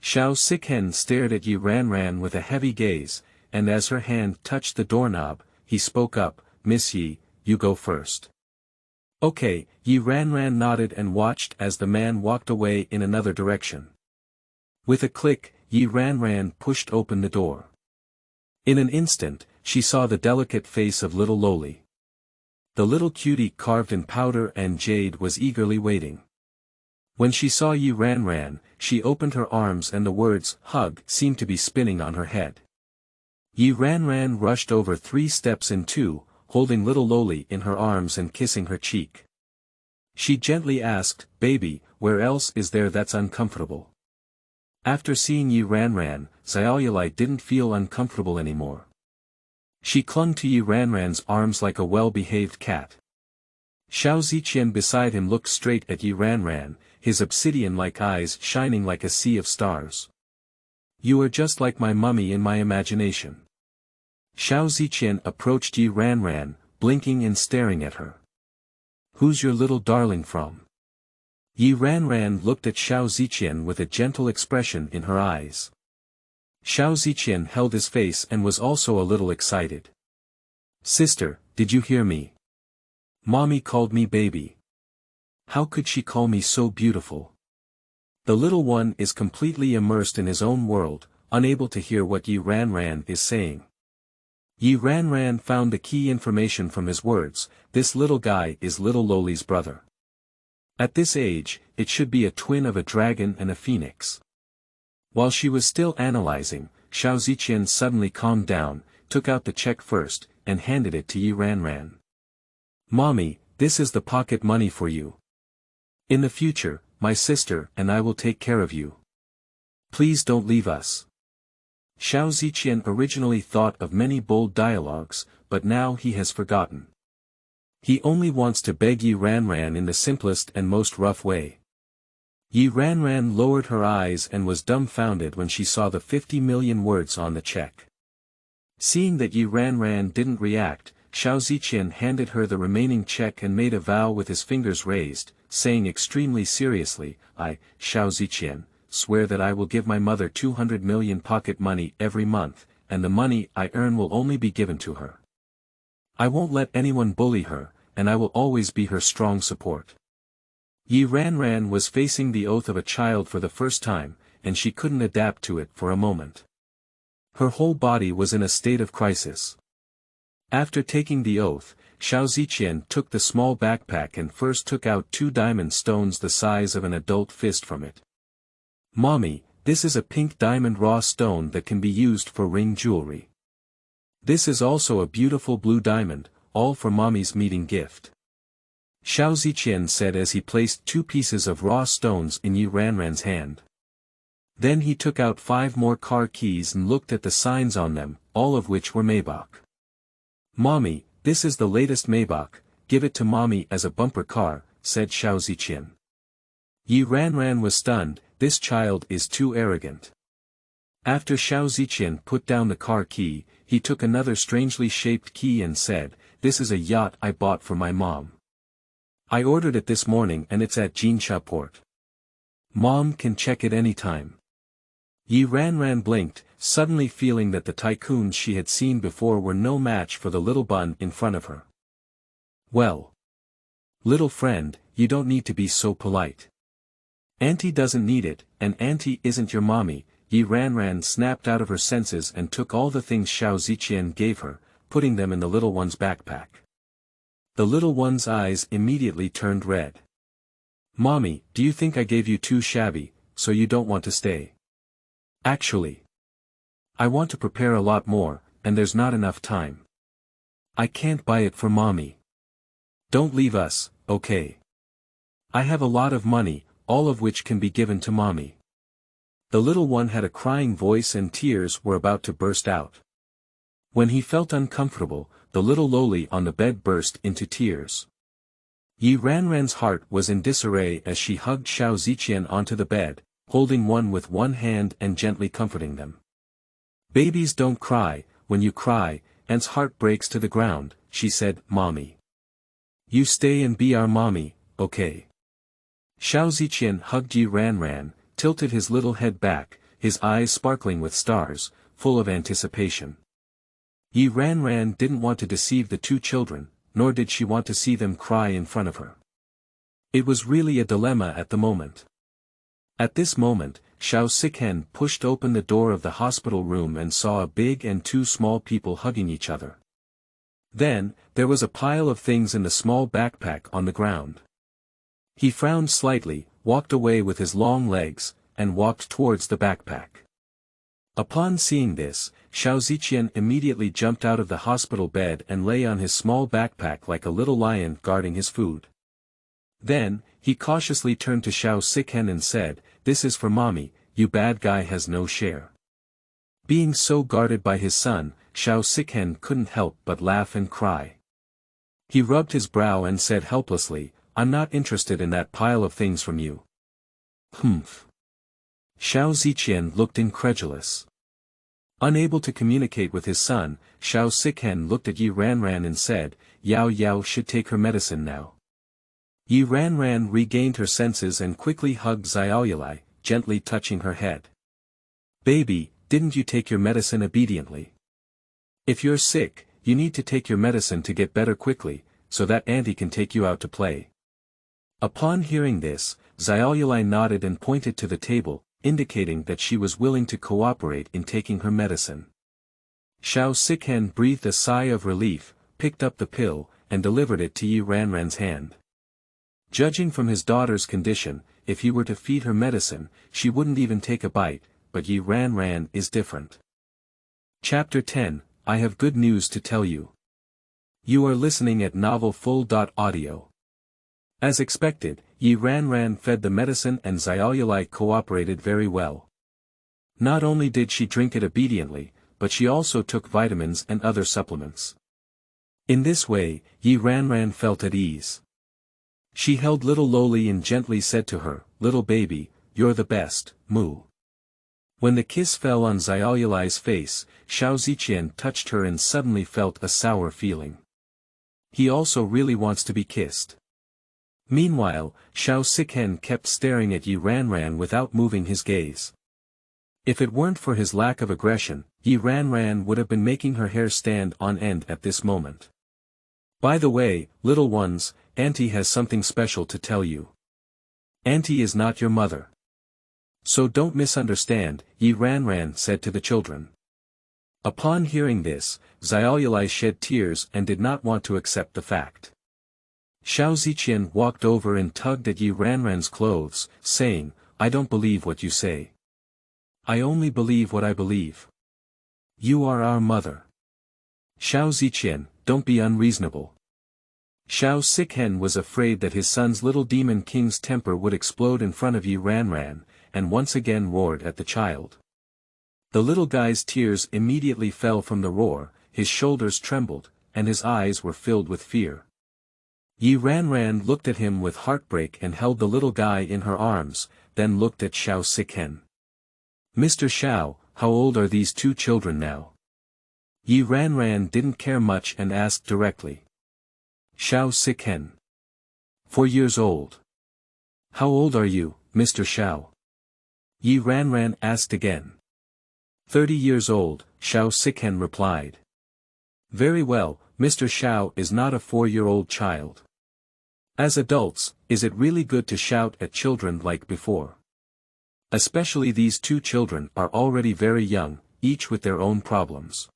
Xiao Sikhen stared at Yi Ranran with a heavy gaze, and as her hand touched the doorknob, he spoke up, "Miss Yi, you go first." "Okay," Yi Ranran nodded and watched as the man walked away in another direction. With a click, Yi Ranran pushed open the door. In an instant, she saw the delicate face of little Loli. The little cutie carved in powder and jade was eagerly waiting. When she saw Yi Ranran, she opened her arms and the words, "hug," seemed to be spinning on her head. Yi Ranran rushed over 3 steps in 2, holding little Loli in her arms and kissing her cheek. She gently asked, "Baby, where else is there that's uncomfortable?" After seeing Yi Ranran, Xiaolulai didn't feel uncomfortable anymore. She clung to Yi Ranran's arms like a well-behaved cat. Xiao Ziqian beside him looked straight at Yi Ranran, his obsidian-like eyes shining like a sea of stars. "You are just like my mummy in my imagination." Xiao Ziqian approached Yi Ranran, blinking and staring at her. "Who's your little darling from?" Yi Ranran looked at Xiao Ziqian with a gentle expression in her eyes. Xiao Ziqian held his face and was also a little excited. "Sister, did you hear me? Mommy called me baby. How could she call me so beautiful?" The little one is completely immersed in his own world, unable to hear what Yi Ranran is saying. Yi Ranran found the key information from his words: this little guy is little Loli's brother. At this age, it should be a twin of a dragon and a phoenix. While she was still analyzing, Xiao Ziqian suddenly calmed down, took out the check first, and handed it to Yi Ranran. "Mommy, this is the pocket money for you. In the future, my sister and I will take care of you. Please don't leave us." Xiao Ziqian originally thought of many bold dialogues, but now he has forgotten. He only wants to beg Yi Ranran in the simplest and most rough way. Yi Ranran lowered her eyes and was dumbfounded when she saw the 50 million words on the check. Seeing that Yi Ranran didn't react, Xiao Ziqian handed her the remaining check and made a vow with his fingers raised, saying extremely seriously, "I, Xiao Ziqian, swear that I will give my mother 200 million pocket money every month, and the money I earn will only be given to her. I won't let anyone bully her, and I will always be her strong support." Yi Ranran was facing the oath of a child for the first time, and she couldn't adapt to it for a moment. Her whole body was in a state of crisis. After taking the oath, Xiao Ziqian took the small backpack and first took out 2 diamond stones the size of an adult fist from it. "Mommy, this is a pink diamond raw stone that can be used for ring jewelry. This is also a beautiful blue diamond, all for Mommy's meeting gift," Xiao Ziqian said as he placed 2 pieces of raw stones in Yi Ranran's hand. Then he took out 5 more car keys and looked at the signs on them, all of which were Maybach. "Mommy, this is the latest Maybach, give it to Mommy as a bumper car," said Xiao Ziqian. Yi Ranran was stunned. This child is too arrogant. After Xiao Ziqian put down the car key, he took another strangely shaped key and said, "This is a yacht I bought for my mom. I ordered it this morning and it's at Jinsha port. Mom can check it anytime." Yi Ranran blinked, suddenly feeling that the tycoons she had seen before were no match for the little bun in front of her. "Well, little friend, you don't need to be so polite. Auntie doesn't need it, and Auntie isn't your mommy." Yi Ranran snapped out of her senses and took all the things Xiao Ziqian gave her, putting them in the little one's backpack. The little one's eyes immediately turned red. "Mommy, do you think I gave you too shabby, so you don't want to stay? Actually, I want to prepare a lot more, and there's not enough time. I can't buy it for Mommy. Don't leave us, okay? I have a lot of money, all of which can be given to Mommy." The little one had a crying voice and tears were about to burst out. When he felt uncomfortable, the little loli on the bed burst into tears. Yi Ranran's heart was in disarray as she hugged Xiao Ziqian onto the bed, holding one with one hand and gently comforting them. "Babies don't cry, when you cry, Aunt's heart breaks to the ground," she said, "Mommy. You stay and be our mommy, okay?" Xiao Ziqian hugged Yi Ranran, tilted his little head back, his eyes sparkling with stars, full of anticipation. Yi Ranran didn't want to deceive the 2 children, nor did she want to see them cry in front of her. It was really a dilemma at the moment. At this moment, Xiao Ziqian pushed open the door of the hospital room and saw a big and 2 small people hugging each other. Then, there was a pile of things in the small backpack on the ground. He frowned slightly, walked away with his long legs, and walked towards the backpack. Upon seeing this, Xiao Ziqian immediately jumped out of the hospital bed and lay on his small backpack like a little lion guarding his food. Then, he cautiously turned to Xiao Ziqian and said, "This is for Mommy, you bad guy has no share." Being so guarded by his son, Xiao Ziqian couldn't help but laugh and cry. He rubbed his brow and said helplessly, "I'm not interested in that pile of things from you." "Humph." Xiao Ziqian looked incredulous. Unable to communicate with his son, Xiao Ziqian looked at Yi Ranran and said, "Yao Yao should take her medicine now." Yi Ranran regained her senses and quickly hugged Xiaoyalai, gently touching her head. "Baby, didn't you take your medicine obediently? If you're sick, you need to take your medicine to get better quickly, so that Auntie can take you out to play." Upon hearing this, Xiaoyulai nodded and pointed to the table, indicating that she was willing to cooperate in taking her medicine. Xiao Siken breathed a sigh of relief, picked up the pill, and delivered it to Yi Ranran's hand. Judging from his daughter's condition, if he were to feed her medicine, she wouldn't even take a bite, but Yi Ranran is different. Chapter 10, I have good news to tell you. You are listening at novelfull.audio. As expected, Yi Ranran fed the medicine and Xiaoyulai cooperated very well. Not only did she drink it obediently, but she also took vitamins and other supplements. In this way, Yi Ranran felt at ease. She held little Loli and gently said to her, "Little baby, you're the best, moo." When the kiss fell on Xiaoyulai's face, Xiao Ziqian touched her and suddenly felt a sour feeling. He also really wants to be kissed. Meanwhile, Xiao Siken kept staring at Yi Ranran without moving his gaze. If it weren't for his lack of aggression, Yi Ranran would have been making her hair stand on end at this moment. By the way, little ones, Auntie has something special to tell you. Auntie is not your mother. So don't misunderstand, Yi Ranran said to the children. Upon hearing this, Xiaoyulai shed tears and did not want to accept the fact. Xiao Ziqian walked over and tugged at Yi Ranran's clothes, saying, "I don't believe what you say. I only believe what I believe. You are our mother." Xiao Ziqian, don't be unreasonable. Xiao Siken was afraid that his son's little demon king's temper would explode in front of Yi Ranran, and once again roared at the child. The little guy's tears immediately fell from the roar, his shoulders trembled, and his eyes were filled with fear. Yi Ranran looked at him with heartbreak and held the little guy in her arms, then looked at Xiao Siken. "Mr. Xiao, how old are these two children now?" Yi Ranran didn't care much and asked directly. Xiao Siken. 4 years old. How old are you, Mr. Xiao? Yi Ranran asked again. 30 years old, Xiao Siken replied. Very well, Mr. Xiao is not a 4-year-old child. As adults, is it really good to shout at children like before? Especially these two children are already very young, each with their own problems.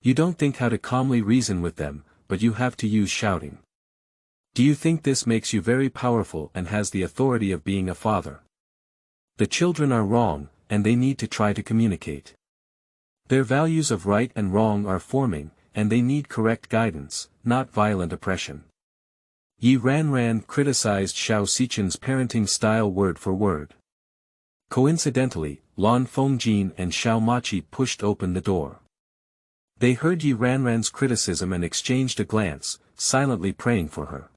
You don't think how to calmly reason with them, but you have to use shouting. Do you think this makes you very powerful and has the authority of being a father? The children are wrong, and they need to try to communicate. Their values of right and wrong are forming, and they need correct guidance, not violent oppression. Yi Ranran criticized Xiao Sichen's parenting style word for word. Coincidentally, Lan Fengjin and Xiao Machi pushed open the door. They heard Yi Ranran's criticism and exchanged a glance, silently praying for her.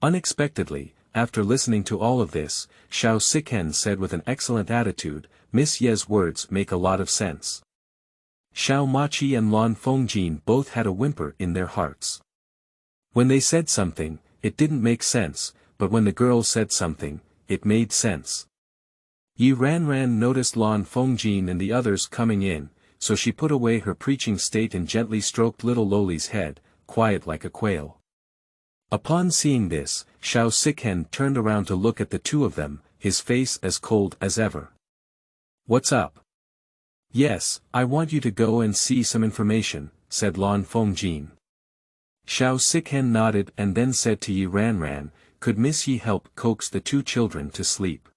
Unexpectedly, after listening to all of this, Xiao Siken said with an excellent attitude, Miss Ye's words make a lot of sense. Xiao Machi and Lan Fengjin both had a whimper in their hearts. When they said something, it didn't make sense, but when the girl said something, it made sense. Yi Ranran noticed Lan Fengjin and the others coming in, so she put away her preaching state and gently stroked little Loli's head, quiet like a quail. Upon seeing this, Xiao Siken turned around to look at the two of them, his face as cold as ever. What's up? Yes, I want you to go and see some information, said Lan Fengjin. Xiao Siken nodded and then said to Yi Ranran, could Miss Yi help coax the two children to sleep?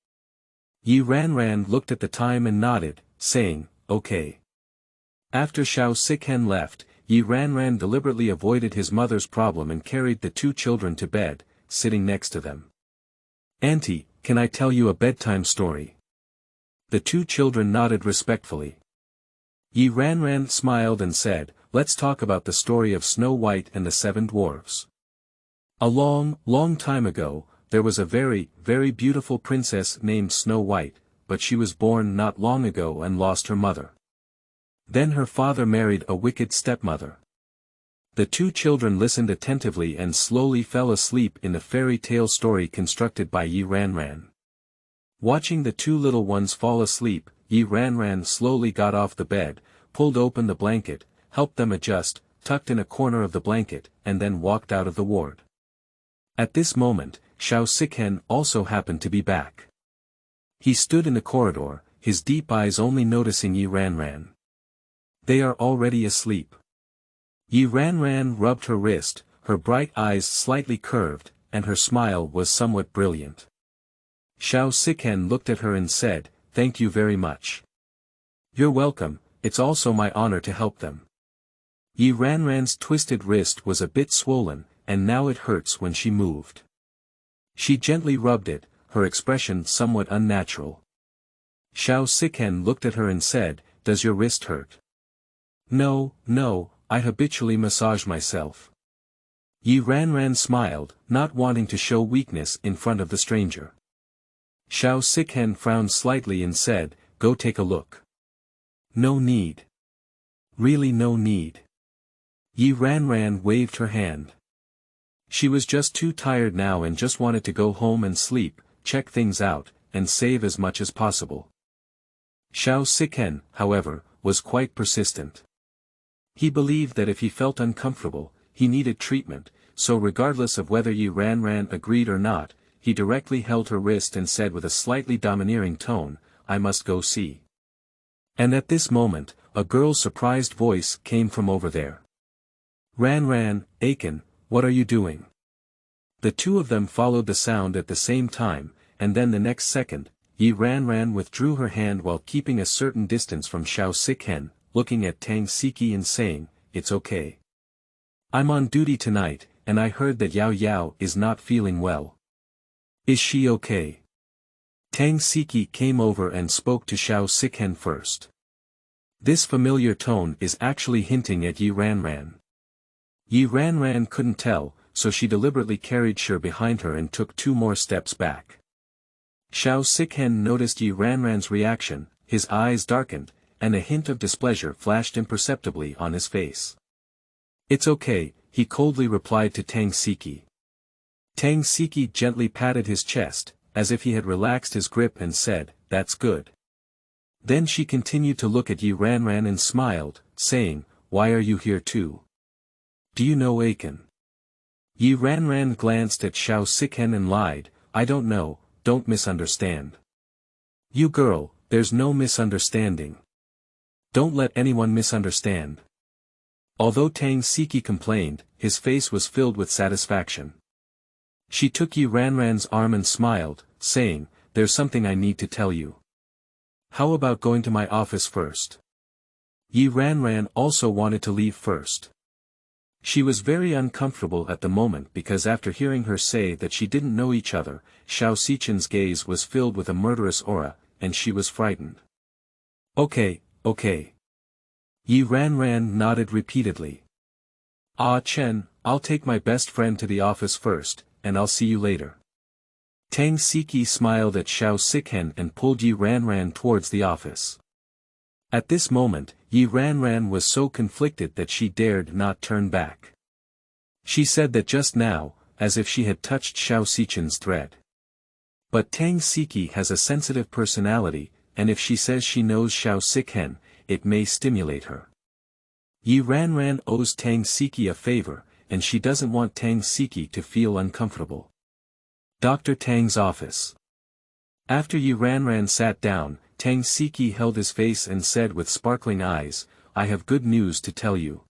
Yi Ranran looked at the time and nodded, saying, okay. After Xiao Siken left, Yi Ranran deliberately avoided his mother's problem and carried the two children to bed, sitting next to them. Auntie, can I tell you a bedtime story? The two children nodded respectfully. Yi Ranran smiled and said, let's talk about the story of Snow White and the 7 dwarfs. A long, long time ago, there was a very, very beautiful princess named Snow White, but she was born not long ago and lost her mother. Then her father married a wicked stepmother. The two children listened attentively and slowly fell asleep in the fairy tale story constructed by Yi Ranran. Watching the two little ones fall asleep, Yi Ranran slowly got off the bed, pulled open the blanket, helped them adjust, tucked in a corner of the blanket, and then walked out of the ward. At this moment, Xiao Siken also happened to be back. He stood in the corridor, his deep eyes only noticing Yi Ranran. They are already asleep. Yi Ranran rubbed her wrist, her bright eyes slightly curved, and her smile was somewhat brilliant. Xiao Siken looked at her and said, "Thank you very much." "You're welcome, it's also my honor to help them." Yi Ranran's twisted wrist was a bit swollen, and now it hurts when she moved. She gently rubbed it, her expression somewhat unnatural. Xiao Siken looked at her and said, "Does your wrist hurt?" No, I habitually massage myself." Yi Ranran smiled, not wanting to show weakness in front of the stranger. Xiao Siken frowned slightly and said, "Go take a look." "No need. Really no need." Yi Ranran waved her hand. She was just too tired now and just wanted to go home and sleep, check things out, and save as much as possible. Xiao Siken, however, was quite persistent. He believed that if he felt uncomfortable, he needed treatment, so regardless of whether Yi Ranran agreed or not, he directly held her wrist and said with a slightly domineering tone, "I must go see." And at this moment, a girl's surprised voice came from over there. "Ranran, Aiken, what are you doing?" The two of them followed the sound at the same time, and then the next second, Yi Ranran withdrew her hand while keeping a certain distance from Xiao Siken, looking at Tang Siki and saying, "It's okay. I'm on duty tonight, and I heard that Yao Yao is not feeling well. Is she okay?" Tang Siki came over and spoke to Xiao Siken first. This familiar tone is actually hinting at Yi Ranran. Yi Ranran couldn't tell, so she deliberately carried Shi behind her and took 2 more steps back. Xiao Siken noticed Yi Ranran's reaction, his eyes darkened, and a hint of displeasure flashed imperceptibly on his face. "It's okay," he coldly replied to Tang Siki. Tang Siki gently patted his chest, as if he had relaxed his grip and said, "That's good." Then she continued to look at Yi Ranran and smiled, saying, "Why are you here too? Do you know Aiken?" Yi Ranran glanced at Xiao Siken and lied, "I don't know, don't misunderstand." "You girl, there's no misunderstanding. Don't let anyone misunderstand." Although Tang Siki complained, his face was filled with satisfaction. She took Yi Ranran's arm and smiled, saying, "There's something I need to tell you. How about going to my office first?" Yi Ranran also wanted to leave first. She was very uncomfortable at the moment because after hearing her say that she didn't know each other, Xiao Sichen's gaze was filled with a murderous aura, and she was frightened. Okay. Yi Ranran nodded repeatedly. "Ah Chen, I'll take my best friend to the office first, and I'll see you later." Tang Siki smiled at Xiao Siken and pulled Yi Ranran towards the office. At this moment, Yi Ranran was so conflicted that she dared not turn back. She said that just now, as if she had touched Xiao Sichen's thread. But Tang Siki has a sensitive personality, and if she says she knows Xiao Siken, it may stimulate her. Yi Ranran owes Tang Siki a favor, and she doesn't want Tang Siki to feel uncomfortable. Dr. Tang's office. After Yi Ranran sat down, Tang Siki held his face and said with sparkling eyes, "I have good news to tell you."